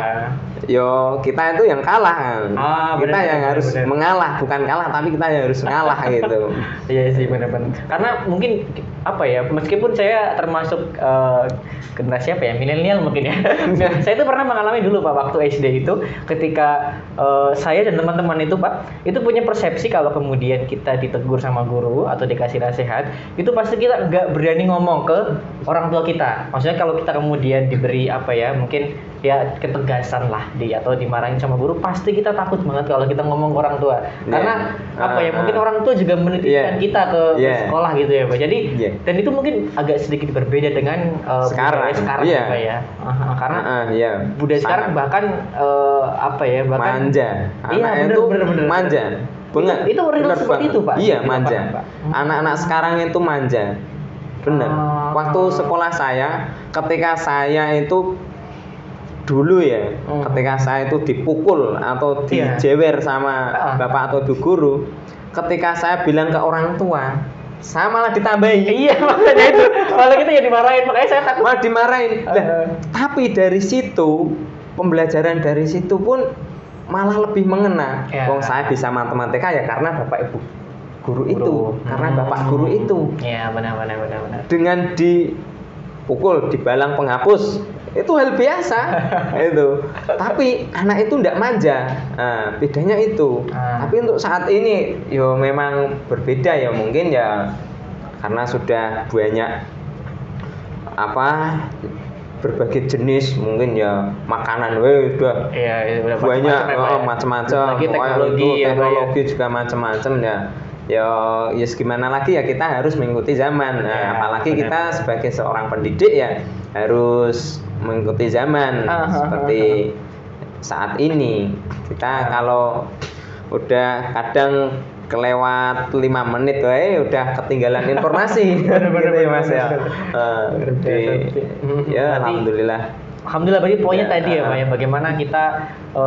yo kita itu yang kalah. Kita yang harus mengalah, bukan kalah tapi kita yang harus mengalah gitu. Iya sih benar-benar. Karena mungkin apa ya, meskipun saya termasuk generasi apa ya, milenial mungkin ya. Saya itu pernah mengalami dulu Pak waktu SD itu, ketika saya dan teman-teman itu Pak, itu punya persepsi kalau kemudian kita ditegur sama guru atau dikasih nasihat, itu pasti kita nggak berani ngomong ke orang tua kita. Maksudnya kalau kita kemudian diberi apa ya, mungkin ya ketegasan lah atau dimarahin sama guru, pasti kita takut banget kalau kita ngomong ke orang tua. Karena apa ya, mungkin orang tua juga menitipkan kita ke sekolah gitu ya Pak. Jadi dan itu mungkin agak sedikit berbeda dengan sekarang ya Pak ya. Karena budaya sekarang bahkan apa ya, bahkan manja. Iya benar. Manja. Itu real seperti itu Pak. Iya manja. Anak-anak sekarang itu manja. Benar. Waktu sekolah saya, ketika saya itu dulu ya, ketika saya itu dipukul atau dijewer sama bapak atau guru, ketika saya bilang ke orang tua, saya malah ditambahin. Iya makanya itu, malah kita ya dimarahin, makanya saya takut. Malah dimarahin. Tapi dari situ, pembelajaran dari situ pun malah lebih mengena. Wong saya bisa matematika ya karena bapak ibu guru itu, karena bapak guru itu. Iya benar. Dengan dipukul, dibalang penghapus, itu hal biasa itu. Tapi anak itu tidak manja. Bedanya itu. Tapi untuk saat ini yo memang berbeda ya, mungkin ya karena sudah banyak berbagai jenis, mungkin ya makanan udah Iya, banyak macam-macam. macam-macam. Lagi teknologi, teknologi juga macam-macam ya. Ya gimana lagi ya, kita harus mengikuti zaman. Nah, Ya, apalagi benar. kita sebagai seorang pendidik ya harus mengikuti zaman. Seperti saat ini kita kalau udah kadang kelewat 5 menit udah ketinggalan informasi. Gitu ya Mas ya. Ya alhamdulillah. Alhamdulillah, berarti poinnya Ya, tadi ya Pak ya, bagaimana kita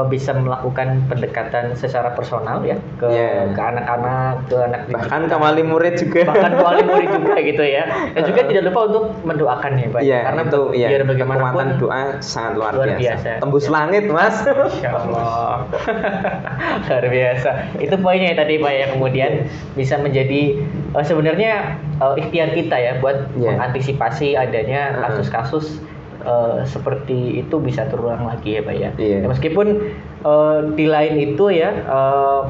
bisa melakukan pendekatan secara personal ya ke Ya. ke anak-anak, ke anak didik Bahkan kita. ke wali murid juga. Bahkan ke wali murid juga gitu ya. Dan juga tidak lupa untuk mendoakan ya Pak. Iya, Karena itu ya. biar bagaimanapun Kekuatan doa sangat luar luar biasa. biasa. Tembus langit, Mas. Masya Allah. Luar biasa. Itu poinnya ya tadi Pak yang kemudian bisa menjadi sebenarnya ikhtiar kita ya buat Iya. mengantisipasi adanya kasus-kasus seperti itu bisa terulang lagi ya Pak ya. Iya. Ya, meskipun di lain itu ya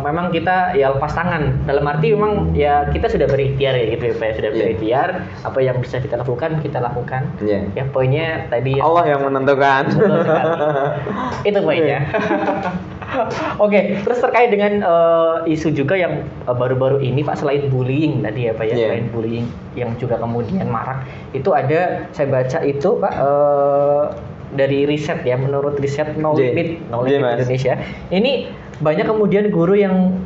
memang kita ya lepas tangan. Dalam arti memang ya kita sudah berikhtiar ya gitu ya Pak ya. Sudah Iya. berikhtiar, apa yang bisa kita lakukan kita lakukan. Iya. Ya poinnya tadi ya. Allah yang menentukan. Betul sekali. Itu poinnya. Oke, terus terkait dengan isu juga yang baru-baru ini Pak, selain bullying tadi ya Pak ya, Iya. selain bullying yang juga kemudian marak, itu ada saya baca itu Pak dari riset ya, menurut riset Knowledge Iya, Mas. Indonesia, ini banyak kemudian guru yang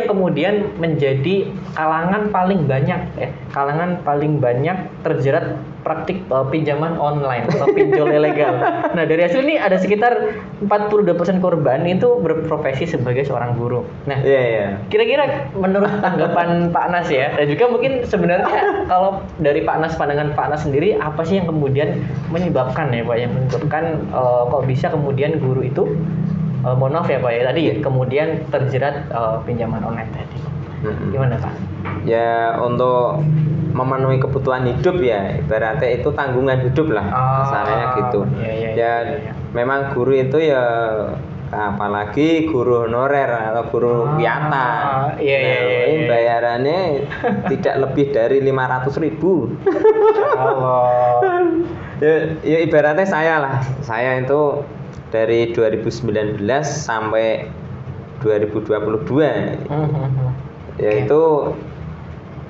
kemudian menjadi kalangan paling banyak terjerat praktik pinjaman online atau pinjol ilegal. Nah, dari hasil ini ada sekitar 42% korban itu berprofesi sebagai seorang guru. Nah, Iya, iya. kira-kira menurut tanggapan Pak Nas ya, dan juga mungkin sebenarnya kalau dari Pak Nas, pandangan Pak Nas sendiri, apa sih yang kemudian menyebabkan ya Pak, yang menyebabkan kok bisa kemudian guru itu mohon maaf ya Pak ya, tadi kemudian terjerat pinjaman online tadi. Gimana Pak? Ya untuk memenuhi kebutuhan hidup ya, ibaratnya itu tanggungan hidup lah, kasarnya gitu. Iya. Memang guru itu ya, apalagi guru honorer atau guru wiata. Iya. Bayarannya tidak lebih dari 500.000. Allah. Ya ibaratnya saya itu dari 2019 sampai 2022 yaitu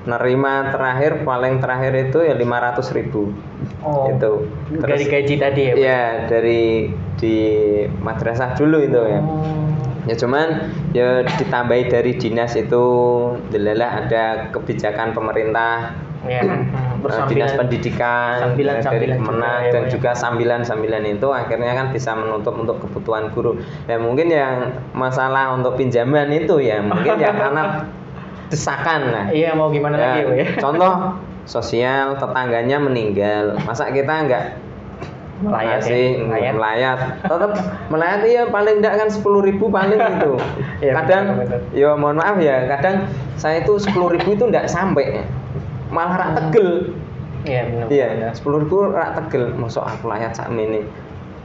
nerima paling terakhir itu ya 500.000. Itu Dari gaji tadi ya Pak? ya dari di madrasah dulu itu ya. Ya cuman ya ditambahi dari dinas itu adalah ada kebijakan pemerintah Ya, dinas pendidikan dari sambilan Kemenak juga, dan ya, juga sambilan itu akhirnya kan bisa menutup untuk kebutuhan guru. Ya mungkin yang masalah untuk pinjaman itu ya mungkin ya karena desakan lah. Iya, mau gimana Ya, lagi ya Pak ya? contoh sosial, tetangganya meninggal, masa kita nggak Melayat masih ya? melayat, tetap melayat ya paling enggak kan 10.000 paling itu. Iya, Kadang betul. ya mohon maaf ya, kadang saya itu 10.000 itu enggak sampai, malah rak tegel. Iya benar. Iya, 10.000 rak tegel, mosok aku layat sak mene.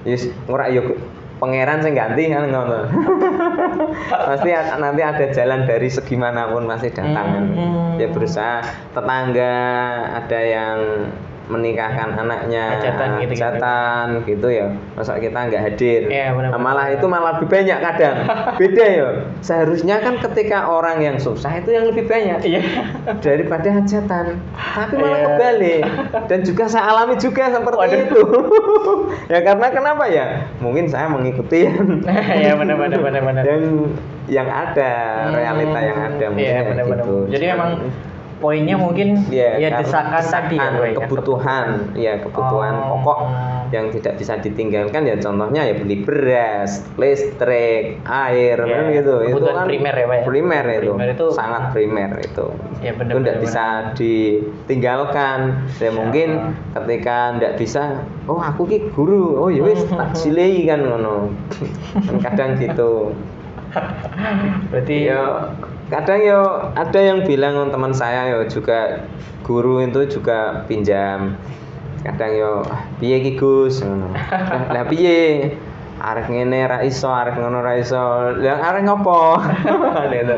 Yes, ora yo pangeran sing ganti kan ngono. Pasti nanti ada jalan dari segi manapun masih datang. Ya berusaha, tetangga ada yang menikahkan anaknya, hajatan gitu ya, masa kita nggak hadir. Iya, benar. Malah itu malah lebih banyak kadang. Beda ya. Seharusnya kan ketika orang yang susah itu yang lebih banyak daripada hajatan. Tapi malah kebalik. Dan juga saya alami juga seperti itu. Ya karena kenapa ya? Mungkin saya mengikuti ya benar. yang ada, realita yang ada mungkin Iya, benar. gitu. Jadi memang poinnya mungkin ya desakan tadi ya, kebutuhan pokok yang tidak bisa ditinggalkan ya, contohnya ya beli beras, listrik, air, kan gitu. Itu kan primer ya Pak. Primer itu sangat primer itu. Ya, itu tidak bisa ditinggalkan. Ya mungkin ketika tidak bisa, oh aku ki guru, oh ya wis tak silei kan ngono. Kadang gitu. Berarti ya kadang yo ada yang bilang teman saya yo juga guru itu juga pinjam. Kadang yo piye ki Gus ngono. Lah piye? Arek ngene ra iso, arek ngono ra iso. Lah arek ngopo? Gitu.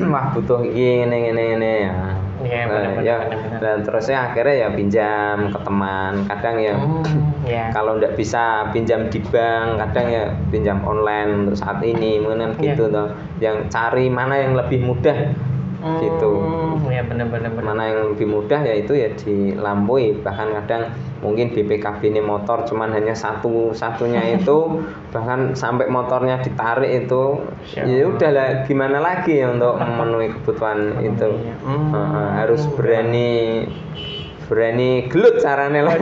Wah butuh iki ngene ya. Iya, Nah, benar-benar. ya, dan terusnya akhirnya ya pinjam ke teman, kadang ya Ya. kalau nggak bisa pinjam di bank, kadang ya pinjam online untuk saat ini, mungkin gitu toh. Yang cari mana yang lebih mudah gitu. Ya benar-benar. Mana yang lebih mudah ya itu ya dilampaui, bahkan kadang mungkin BPKB ini motor cuman hanya satunya itu bahkan sampai motornya ditarik itu ya udahlah gimana lagi ya untuk memenuhi kebutuhan itu. Harus berani gelut caranya lah.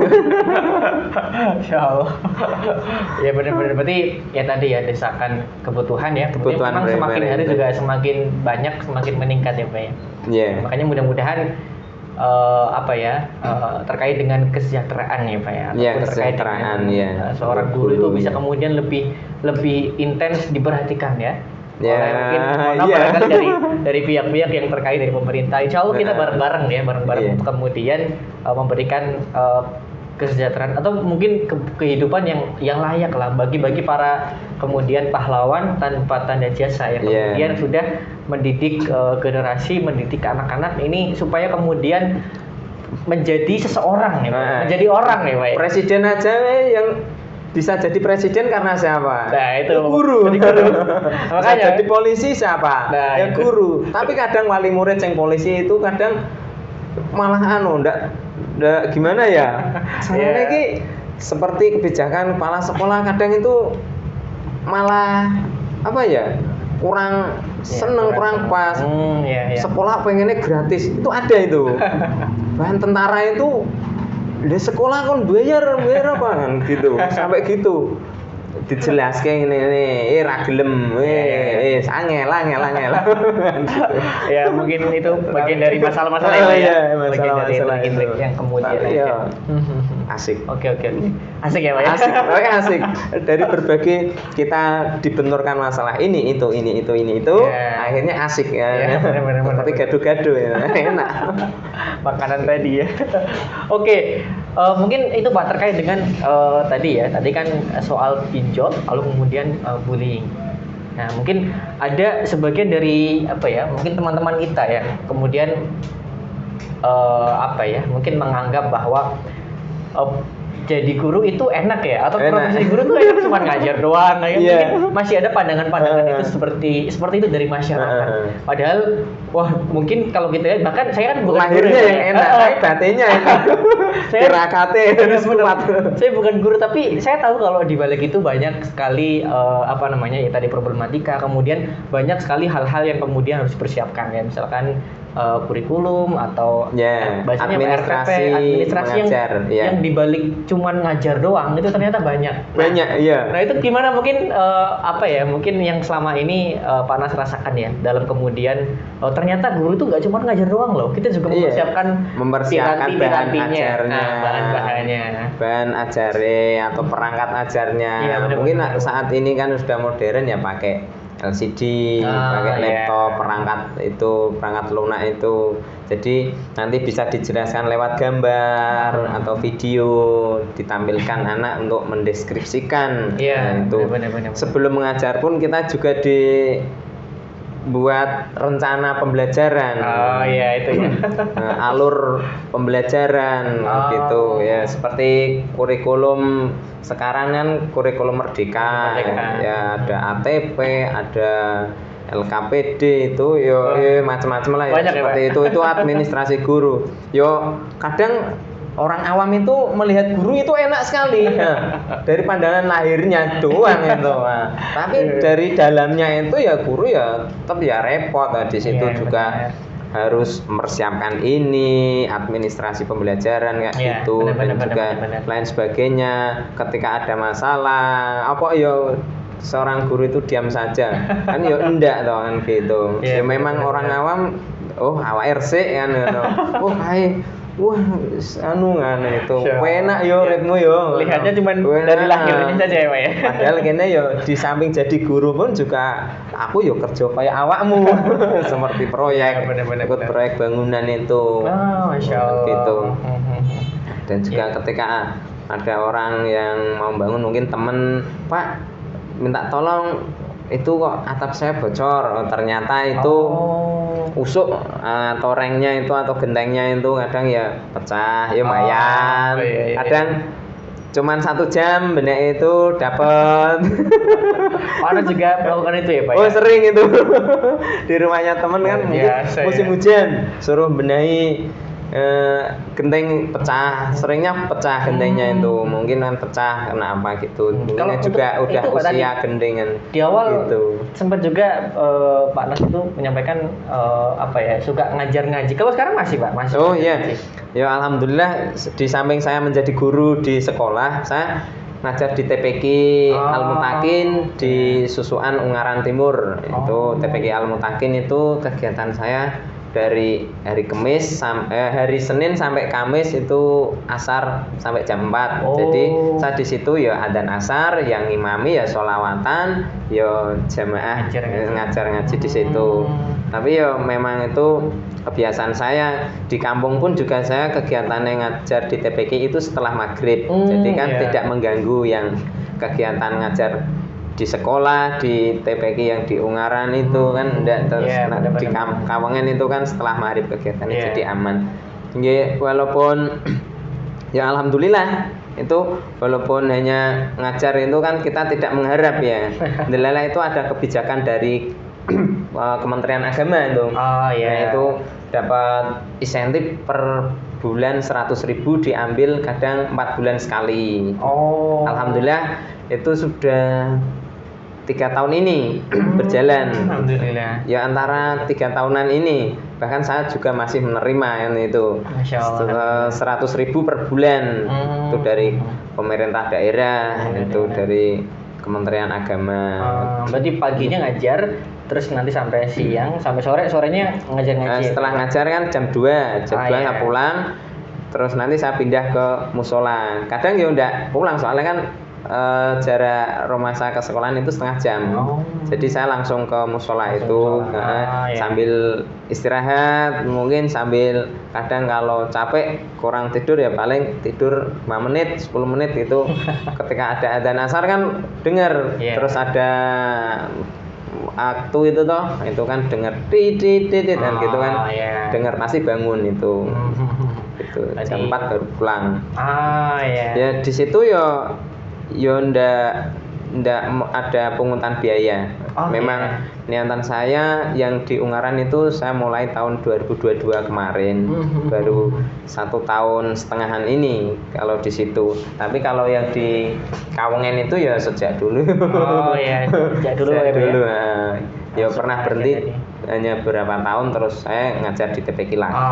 Insya Allah. Ya benar-benar, berarti ya tadi ya desakan kebutuhan ya. Kebutuhan memang semakin primer hari itu. juga semakin banyak, semakin meningkat ya Pak ya. Iya. Makanya mudah-mudahan terkait dengan kesejahteraan ya Pak ya. Iya, Ataupun terkait kesejahteraan, dengan, ya. seorang guru itu bisa kemudian lebih intens diperhatikan ya. Ya, Oleh mungkin iya. barangkali dari pihak-pihak yang terkait dari pemerintah. Insya Allah kita bareng-bareng ya, Iya. untuk kemudian memberikan kesejahteraan atau mungkin kehidupan yang layak lah bagi para kemudian pahlawan tanpa tanda jasa yang kemudian sudah mendidik generasi, mendidik anak-anak ini supaya kemudian menjadi seseorang ya, Pak. Menjadi orang ya, Pak. Presiden aja yang bisa jadi presiden karena siapa? Nah, itu guru. Jadi guru. Makanya jadi polisi siapa? Nah, ya itu. guru. Tapi kadang wali murid yang polisi itu kadang malah ndak gimana ya? Soalnya ini seperti kebijakan kepala sekolah kadang itu malah apa ya? Kurang seneng, kurang pas. Sekolah pengennya gratis. Itu ada itu. Bahan tentara itu di sekolah kan bayar apa kan gitu. Sampai gitu. Dijelaskan ini ra gelem angel. Ya mungkin itu bagian dari masalah-masalah itu ya. Masalah-masalah itu yang kemudian asik. Oke. Asik ya, Pak ya. Asik. Dari berbagai kita dibenturkan masalah ini itu. Akhirnya asik ya. Benar. Tapi gaduh-gaduh ya. Enak. Makanan tadi ya. Oke. Mungkin itu Pak terkait dengan tadi kan soal pinjol lalu kemudian bullying. Nah, mungkin ada sebagian dari mungkin teman-teman kita ya kemudian mungkin menganggap bahwa jadi guru itu enak ya, atau profesi guru itu enak cuma ngajar doang. Nah, mungkin masih ada pandangan-pandangan itu seperti itu dari masyarakat. Padahal mungkin kalau kita lihat, bahkan saya kan bukan lahirnya guru, yang enak, tapi batinnya tirakate kuat. Saya bukan guru, tapi saya tahu kalau di balik itu banyak sekali ya tadi problematika, kemudian banyak sekali hal-hal yang kemudian harus dipersiapkan ya, misalkan kurikulum atau administrasi mengajar, yang dibalik cuman ngajar doang itu ternyata banyak. Nah itu gimana mungkin mungkin yang selama ini Pak Nas rasakan ya dalam kemudian ternyata guru itu nggak cuma ngajar doang loh, kita juga mempersiapkan bahan ajarnya atau perangkat ajarnya. Mungkin saat ini kan sudah modern ya pakai LCD, pakai laptop, perangkat lunak itu. Jadi nanti bisa dijelaskan lewat gambar atau video, ditampilkan anak untuk mendeskripsikan. Itu. Benar. Sebelum mengajar pun kita juga buat rencana pembelajaran. Itu ya. Alur pembelajaran gitu ya, seperti kurikulum sekarang kan kurikulum Merdeka. Ya ada ATP, ada LKPD itu macam-macam lah ya. Seperti itu administrasi guru. Kadang orang awam itu melihat guru itu enak sekali dari pandangan lahirnya doang itu. Tapi dari dalamnya itu ya guru ya tetap ya repot. Di situ juga harus mempersiapkan ini administrasi pembelajaran kayak gitu, dan juga lain sebagainya. Ketika ada masalah seorang guru itu diam saja kan enggak toh kan gitu. Memang orang awam awak RC kan itu enak ritmu lihatnya cuma dari lahirnya saja ya Pak ya. Padahal kene di samping jadi guru pun juga aku kerja kayak awakmu seperti proyek, ikut proyek bangunan itu. Masya Allah. Gitu. Dan juga ketika ada orang yang mau bangun, mungkin temen, Pak minta tolong itu kok atap saya bocor. Ternyata itu usuk atau rengnya itu atau gentengnya itu kadang ya pecah, ya lumayan. Kadang cuman 1 jam benek itu dapat. Anda juga melakukan itu ya Pak? Oh sering itu. Di rumahnya temen kan mungkin musim hujan suruh benahi genteng pecah, seringnya pecah gentengnya itu, mungkin kan pecah karena apa gitu. Mungkin juga udah itu, usia gendengan. Di awal gitu. sempat juga Pak Nas itu menyampaikan apa ya, suka ngajar ngaji. Kalau sekarang masih Pak? Masih. Oh iya. Ya alhamdulillah di samping saya menjadi guru di sekolah, saya ngajar di TPQ Al-Mutakin di Susuan Ungaran Timur. Itu TPQ Al-Mutakin itu kegiatan saya dari hari hari Senin sampai Kamis itu asar sampai jam 4. Jadi saya di situ ya adzan asar, yang ngimami ya sholawatan, ya jamaah ngajar ngaji di situ. Tapi ya memang itu kebiasaan saya di kampung pun juga saya kegiatan yang ngajar di TPQ itu setelah maghrib. Jadi kan tidak mengganggu yang kegiatan ngajar di sekolah di TPQ yang di Ungaran itu kan enggak, terus di Kawangan itu kan setelah maghrib kegiatannya jadi aman. Walaupun ya alhamdulillah itu walaupun hanya ngajar itu kan kita tidak mengharap ya. Delala itu ada kebijakan dari Kementerian Agama itu. Itu dapat insentif per bulan 100.000 diambil kadang 4 bulan sekali. Alhamdulillah itu sudah 3 tahun ini berjalan. Alhamdulillah. Ya antara 3 tahunan ini bahkan saya juga masih menerima yang itu 100.000 per bulan. Itu dari pemerintah daerah, itu dari Kementerian Agama. Berarti paginya ngajar, terus nanti sampai siang, sampai sorenya ngajar ngaji. Setelah ngajar kan jam 2 saya pulang. Terus nanti saya pindah ke musola. Kadang ya enggak pulang soalnya kan jarak rumah saya ke sekolahan itu setengah jam. Jadi saya langsung ke musola itu sambil istirahat, mungkin sambil kadang kalau capek kurang tidur ya paling tidur 5 menit 10 menit itu. Ketika ada adzan asar kan dengar, terus ada aktu itu toh, itu kan dengar dit dan gitu kan. Dengar pasti bangun itu. Itu jam 4 baru pulang. Ya di situ ya ndak ada pungutan biaya. Memang niatan saya yang di Ungaran itu saya mulai tahun 2022 kemarin, baru 1 tahun setengahan ini kalau di situ. Tapi kalau yang di Kawengen itu ya sejak dulu. Sejak dulu. Ya pernah berhenti hanya beberapa tahun, terus saya ngajar di TPQ lagi.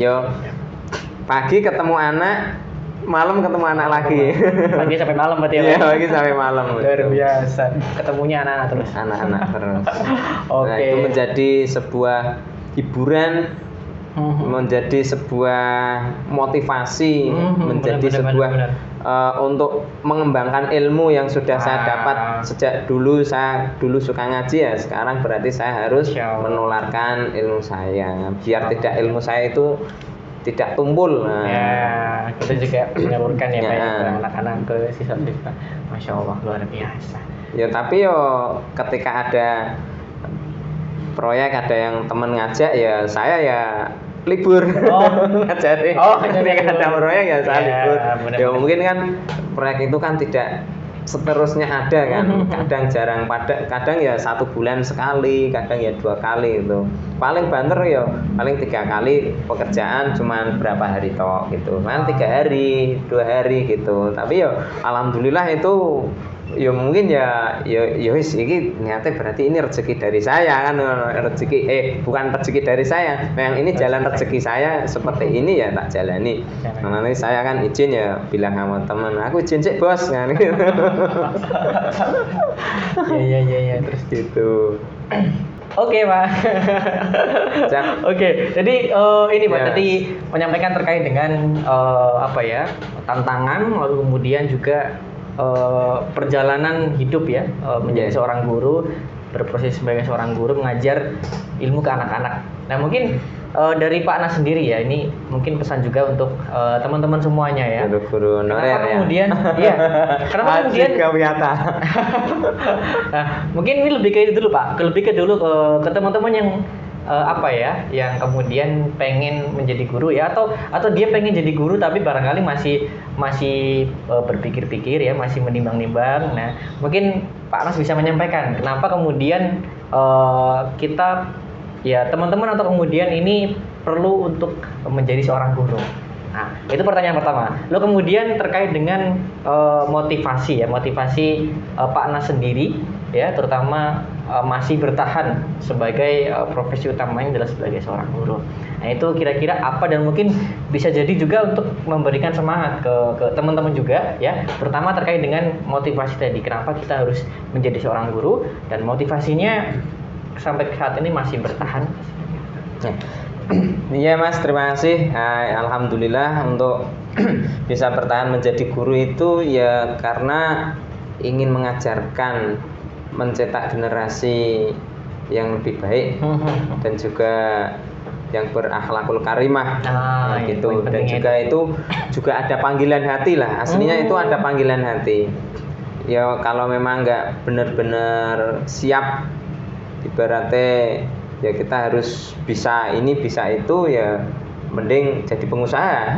Yo pagi ketemu anak, malam ketemu anak lagi. Pagi sampai malam berarti ya? Iya, pagi sampai malam. Luar biasa. Ketemunya anak-anak terus. Anak-anak terus. Nah, itu menjadi sebuah hiburan, menjadi sebuah motivasi, menjadi sebuah untuk mengembangkan ilmu yang sudah saya dapat sejak dulu. Saya dulu suka ngaji ya, sekarang berarti saya harus menularkan ilmu saya biar tidak ilmu saya itu tidak tumpul. Kita juga menyalurkan ya Pak ke anak-anak, ke siswa-siswa. Masya Allah, luar biasa. Ya tapi ketika ada proyek, ada yang teman ngajak ya saya ya libur. Ngajarin. Ketika ada proyek ya saya libur. Ya mungkin kan proyek itu kan tidak seterusnya ada kan, kadang jarang, kadang ya 1 bulan sekali, kadang ya 2 kali itu. Paling banter ya paling 3 kali pekerjaan, cuman berapa hari toh gitu kan, 3 hari 2 hari gitu. Tapi ya alhamdulillah itu ya mungkin ya wis iki ternyata berarti ini rezeki dari saya kan, bukan rezeki dari saya, memang ini jalan rezeki saya seperti ini ya tak jalani. Nanti saya kan izin ya bilang sama teman, aku izin sih bos kan gitu. Iya terus gitu. Oke Pak. Oke, jadi ini Pak tadi menyampaikan terkait dengan tantangan, lalu kemudian juga perjalanan hidup ya, menjadi seorang guru, berproses sebagai seorang guru mengajar ilmu ke anak-anak. Nah mungkin dari Pak Anas sendiri ya, ini mungkin pesan juga untuk teman-teman semuanya ya. Guru honorer Kenapa ya. kemudian, iya, kenapa kemudian? Nah, mungkin ini lebih ke itu dulu Pak, lebih ke dulu ke teman-teman yang yang kemudian pengen menjadi guru ya, atau dia pengen jadi guru tapi barangkali masih berpikir-pikir ya, masih menimbang-nimbang. Nah, mungkin Pak Anas bisa menyampaikan kenapa kemudian kita ya teman-teman atau kemudian ini perlu untuk menjadi seorang guru. Nah, itu pertanyaan pertama. Lalu kemudian terkait dengan motivasi Pak Anas sendiri ya, terutama masih bertahan sebagai profesi utamanya adalah sebagai seorang guru. Nah, itu kira-kira apa, dan mungkin bisa jadi juga untuk memberikan semangat ke teman-teman juga ya, terutama terkait dengan motivasi tadi. Kenapa kita harus menjadi seorang guru dan motivasinya sampai saat ini masih bertahan. Iya Mas, terima kasih. Alhamdulillah untuk bisa bertahan menjadi guru itu ya karena ingin mengajarkan, mencetak generasi yang lebih baik dan juga yang berakhlakul karimah gitu. Dan itu juga ada panggilan hati lah. Aslinya itu ada panggilan hati. Ya kalau memang nggak benar-benar siap, ibaratnya ya kita harus bisa ini bisa itu, ya mending jadi pengusaha.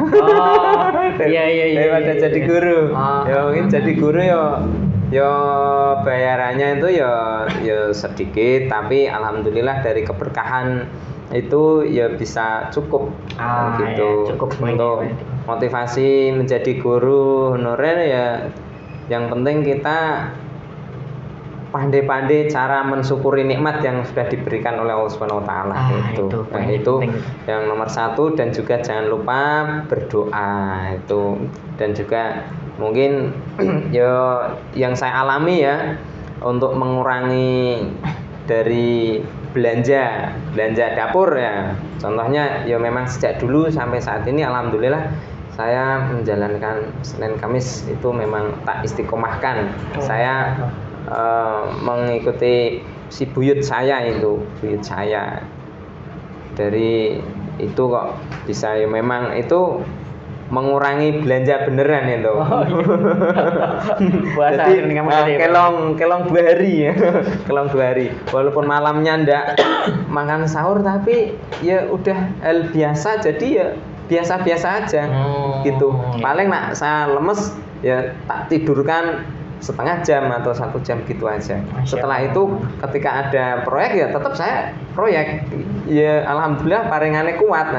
Daripada jadi guru. Ya mungkin jadi guru ya bayarannya itu ya sedikit, tapi alhamdulillah dari keberkahan itu ya bisa cukup gitu. Cukup untuk motivasi menjadi guru honorer ya, yang penting kita pandai-pandai cara mensyukuri nikmat yang sudah diberikan oleh Allah Subhanahu wa taala itu. Nah, itu yang nomor satu, dan juga jangan lupa berdoa itu. Dan juga mungkin yang saya alami ya, untuk mengurangi dari belanja dapur ya. Contohnya ya memang sejak dulu sampai saat ini alhamdulillah saya menjalankan Senin Kamis itu memang tak istiqomahkan. Saya mengikuti si buyut saya dari itu kok bisa ya, memang itu mengurangi belanja beneran itu. Jadi kelong 2 hari ya. Kelong 2 hari. Walaupun malamnya ndak makan sahur, tapi ya udah hal biasa, jadi ya biasa-biasa aja gitu. Paling saya lemes ya tak tidurkan setengah jam atau 1 jam gitu aja. Setelah itu ketika ada proyek ya tetap saya proyek. Ya alhamdulillah paringannya kuat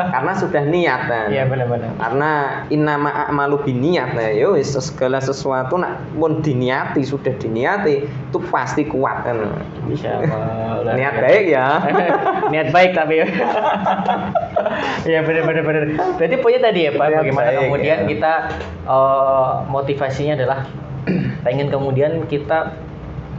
karena sudah niat Iya benar-benar. Karena innama a'malu binniyat. Ya wis segala sesuatu pun diniati, sudah diniati itu pasti kuat kan. Insyaallah. Niat baik ya. Niat baik tapi. Iya benar. Berarti poinnya tadi ya Pak, bagaimana kemudian kita motivasinya adalah pengen kemudian kita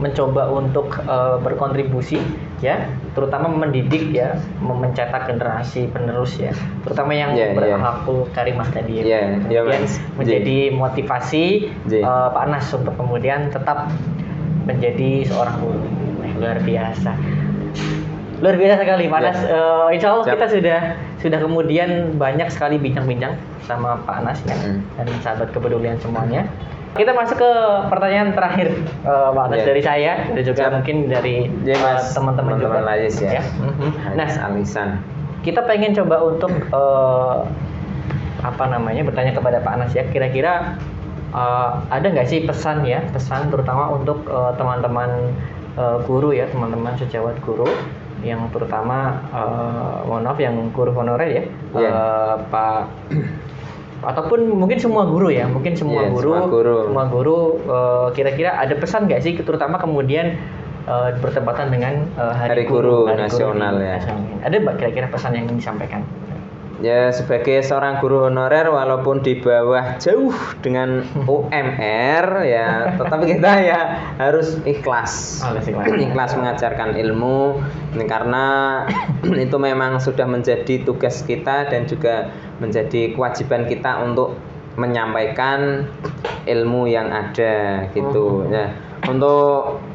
mencoba untuk berkontribusi ya, terutama mendidik ya, mencetak generasi penerus ya, terutama yang berakhlakul karimah tadi ya. Kemudian menjadi motivasi Pak Anas untuk kemudian tetap menjadi seorang guru. Luar biasa sekali Pak Anas. Insya Allah kita sudah kemudian banyak sekali bincang-bincang sama Pak Anas ya, dan sahabat kepedulian semuanya. Kita masuk ke pertanyaan terakhir Pak Anas dari saya dan juga mungkin dari teman-teman juga. Ya. Nah, Alisan. Kita pengen coba untuk bertanya kepada Pak Anas ya, kira-kira ada nggak sih pesan terutama untuk teman-teman guru ya, teman-teman sejawat guru yang terutama mohon maaf yang guru honorer ya, Pak, ataupun mungkin semua guru ya, semua guru kira-kira ada pesan nggak sih, terutama kemudian bertepatan dengan Hari Guru Nasional ya. Ada kira-kira pesan yang ingin disampaikan? Ya sebagai seorang guru honorer walaupun di bawah jauh dengan UMR ya, tetapi kita ya harus ikhlas mengajarkan ilmu ini, karena itu memang sudah menjadi tugas kita dan juga menjadi kewajiban kita untuk menyampaikan ilmu yang ada gitu ya. Untuk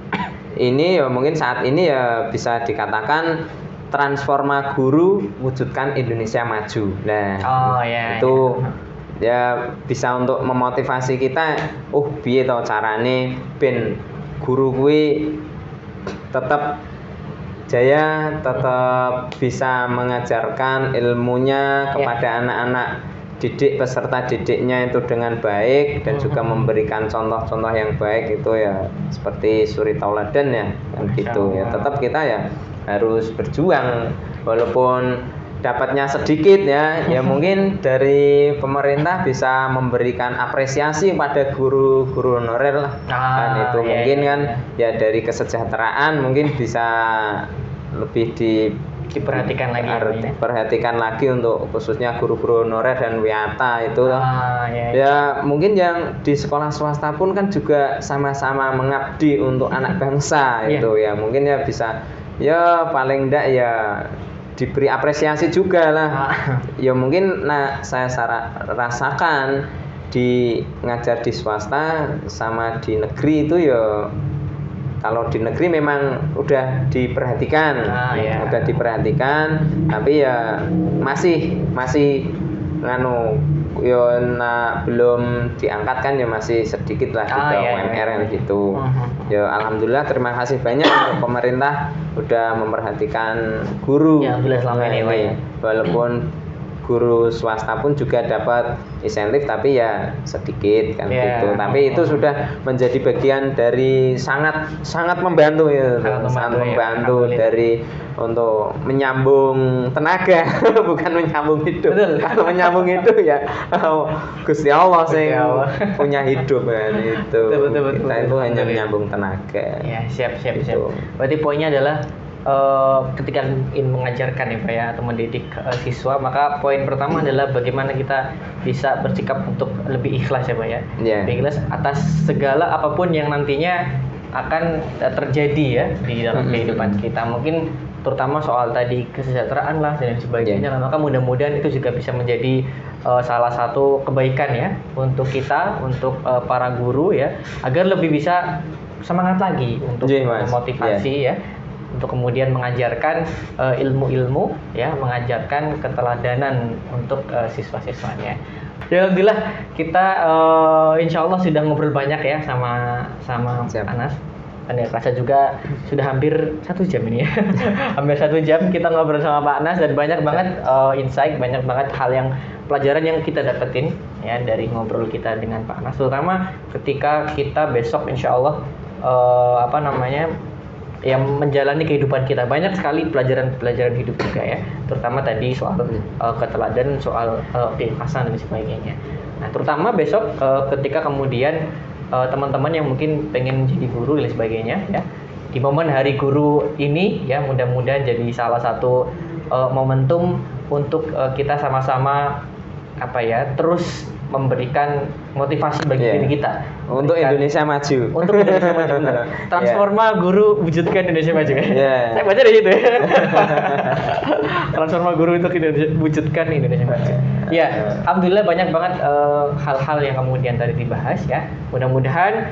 ini ya mungkin saat ini ya bisa dikatakan Transforma Guru Wujudkan Indonesia Maju. Nah, itu ya bisa untuk memotivasi kita, piye to carane ben guru kuwi tetap jaya, tetap bisa mengajarkan ilmunya kepada anak-anak didik, peserta didiknya itu dengan baik dan juga memberikan contoh-contoh yang baik, itu ya seperti suri tauladan ya kan gitu ya. Tetap kita ya harus berjuang walaupun dapatnya sedikit ya mungkin dari pemerintah bisa memberikan apresiasi pada guru-guru honorer lah kan itu mungkin kan ya dari kesejahteraan mungkin bisa lebih diperhatikan lagi untuk khususnya guru-guru honorer dan WIATA itu ya mungkin yang di sekolah swasta pun kan juga sama-sama mengabdi untuk anak bangsa itu ya mungkin ya bisa ya paling enggak ya diberi apresiasi juga lah. Ya mungkin saya rasakan di ngajar di swasta sama di negeri itu ya kalau di negeri memang udah diperhatikan, tapi ya masih belum diangkat kan ya masih sedikit lah gitu UMR gitu. Ya alhamdulillah terima kasih banyak untuk pemerintah udah memperhatikan guru. Ya selama ini walaupun guru swasta pun juga dapat insentif tapi ya sedikit kan gitu. Tapi itu sudah menjadi bagian dari sangat membantu ya. Sangat membantu dari untuk menyambung tenaga bukan menyambung hidup. Kalau menyambung hidup ya Gusti Allah sih punya hidup kan itu. Betul, kita itu hanya menyambung tenaga. Ya, siap. Berarti poinnya adalah ketika ingin mengajarkan ya Pak ya atau mendidik siswa, maka poin pertama adalah bagaimana kita bisa bersikap untuk lebih ikhlas ya Pak ya. Lebih ikhlas atas segala apapun yang nantinya akan terjadi ya di dalam kehidupan kita. Mungkin terutama soal tadi kesejahteraan lah dan sebagainya. Maka mudah-mudahan itu juga bisa menjadi salah satu kebaikan ya untuk kita, untuk para guru ya, agar lebih bisa semangat lagi untuk memotivasi ya. Untuk kemudian mengajarkan ilmu-ilmu ya, mengajarkan keteladanan untuk siswa-siswanya. Ya, alhamdulillah kita insya Allah sudah ngobrol banyak ya sama Anas. Dan ya rasa juga sudah hampir 1 jam ini ya. Hampir 1 jam kita ngobrol sama Pak Anas dan banyak banget insight, banyak banget hal yang pelajaran yang kita dapetin ya dari ngobrol kita dengan Pak Anas. Terutama ketika kita besok insya Allah yang menjalani kehidupan kita, banyak sekali pelajaran hidup juga ya, terutama tadi soal keteladanan, soal keikhlasan dan sebagainya. Nah terutama besok ketika kemudian teman-teman yang mungkin pengen jadi guru dan sebagainya ya, di momen hari guru ini ya, mudah-mudahan jadi salah satu momentum untuk kita sama-sama terus memberikan motivasi bagi diri kita untuk Indonesia maju. Transforma Guru Wujudkan Indonesia Maju. Saya baca dari situ ya. Transforma Guru untuk Wujudkan Indonesia Maju. Ya, alhamdulillah banyak banget hal-hal yang kemudian tadi dibahas ya. Mudah-mudahan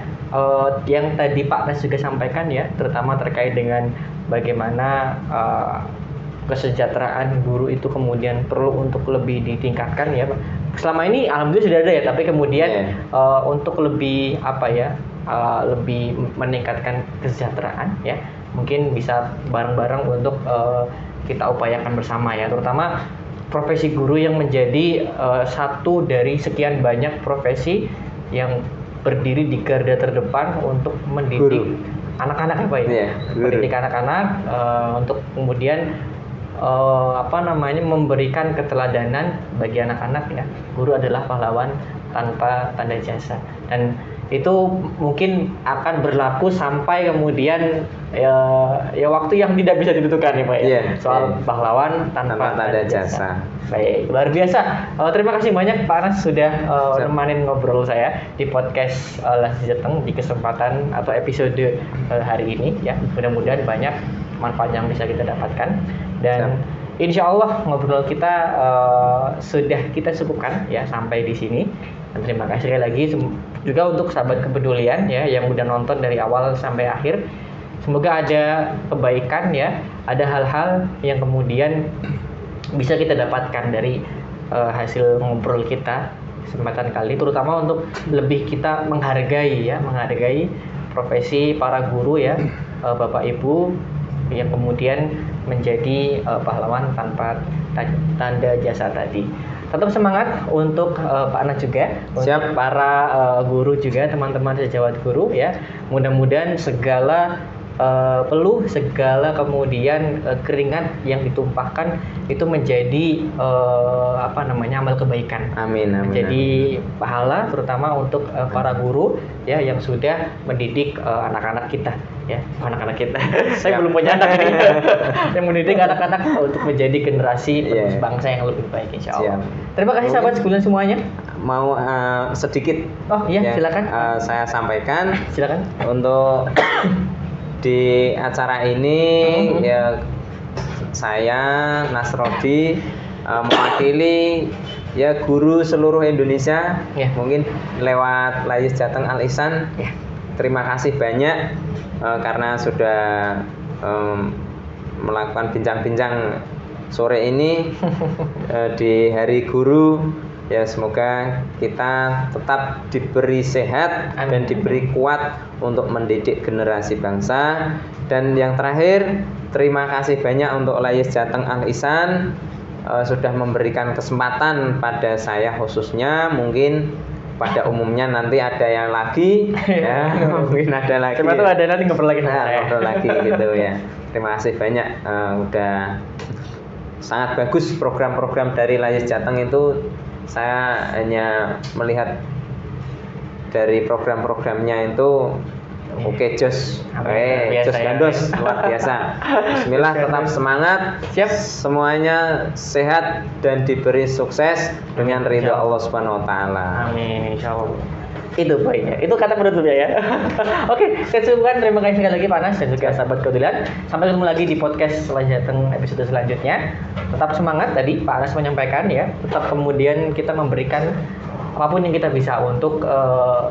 yang tadi Pak Anas juga sampaikan ya, terutama terkait dengan bagaimana kesejahteraan guru itu kemudian perlu untuk lebih ditingkatkan ya Pak. Selama ini alhamdulillah sudah ada ya, tapi kemudian untuk lebih lebih meningkatkan kesejahteraan ya, mungkin bisa bareng-bareng untuk kita upayakan bersama ya, terutama profesi guru yang menjadi satu dari sekian banyak profesi yang berdiri di garda terdepan untuk mendidik anak-anak mendidik anak-anak untuk kemudian memberikan keteladanan bagi anak-anak ya. Guru adalah pahlawan tanpa tanda jasa, dan itu mungkin akan berlaku sampai kemudian ya waktu yang tidak bisa ditentukan ya Pak ya. Soal pahlawan tanpa tanda jasa. Baik, luar biasa. Terima kasih banyak Pak Anas sudah nemanin ngobrol saya di podcast Lasi Jateng di kesempatan atau episode hari ini ya. Mudah-mudahan banyak manfaat yang bisa kita dapatkan, dan insya Allah ngobrol kita sudah kita cukupkan ya sampai di sini. Dan terima kasih sekali lagi juga untuk sahabat kepedulian ya yang udah nonton dari awal sampai akhir. Semoga ada kebaikan ya, ada hal-hal yang kemudian bisa kita dapatkan dari hasil ngobrol kita kesempatan kali, terutama untuk lebih kita menghargai profesi para guru ya, Bapak Ibu yang kemudian menjadi pahlawan tanpa tanda jasa tadi. Tetap semangat untuk Pak Anas juga, untuk para guru juga, teman-teman sejawat guru ya. Mudah-mudahan segala peluh, segala kemudian keringat yang ditumpahkan itu menjadi amal kebaikan. Amin. Menjadi pahala terutama untuk para guru ya yang sudah mendidik anak-anak kita ya, anak-anak kita. Saya belum punya anak ini. Yang mendidik anak-anak untuk menjadi generasi penerus bangsa yang lebih baik insyaallah. Terima kasih sahabat sekalian semuanya. Mau sedikit. Oh iya, silakan. Saya sampaikan. Silakan. Untuk di acara ini ya saya Nasrodi mewakili ya guru seluruh Indonesia mungkin lewat Layis Jateng Al Ihsan. Terima kasih banyak karena sudah melakukan bincang-bincang sore ini di Hari Guru. Ya semoga kita tetap diberi sehat dan diberi kuat untuk mendidik generasi bangsa. Dan yang terakhir, terima kasih banyak untuk Layis Jateng Al Ihsan sudah memberikan kesempatan pada saya khususnya, mungkin pada umumnya nanti ada yang lagi ya, mungkin ada lagi. Coba tuh ada nanti ngobrol lagi ngobrol lagi gitu ya. Terima kasih banyak udah sangat bagus program-program dari Layis Jateng itu. Saya hanya melihat dari program-programnya itu jos gandos luar biasa. Bismillah, tetap semangat. Siap. Semuanya sehat dan diberi sukses dengan ridho Allah Subhanahu wa taala. Amin insyaallah. Itu poinnya. Itu kata penutupnya ya. Oke, kesimpulan terima kasih sekali lagi Pak Anas dan juga sahabat keadilan. Sampai ketemu lagi di podcast Jateng episode selanjutnya. Tetap semangat tadi Pak Anas menyampaikan ya. Tetap kemudian kita memberikan apapun yang kita bisa untuk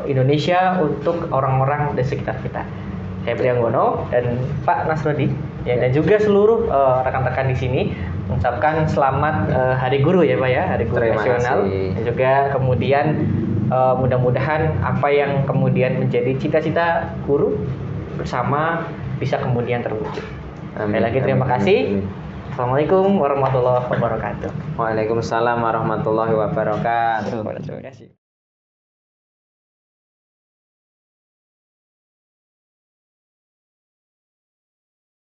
Indonesia, untuk orang-orang di sekitar kita. Saya Prianggono dan Pak Nasrodi ya, dan juga seluruh rekan-rekan di sini mengucapkan selamat Hari Guru ya Pak ya, Hari Guru Nasional. Dan juga kemudian mudah-mudahan apa yang kemudian menjadi cita-cita guru bersama bisa kemudian terwujud. Sekali lagi terima kasih. Assalamualaikum warahmatullahi wabarakatuh. Waalaikumsalam warahmatullahi wabarakatuh.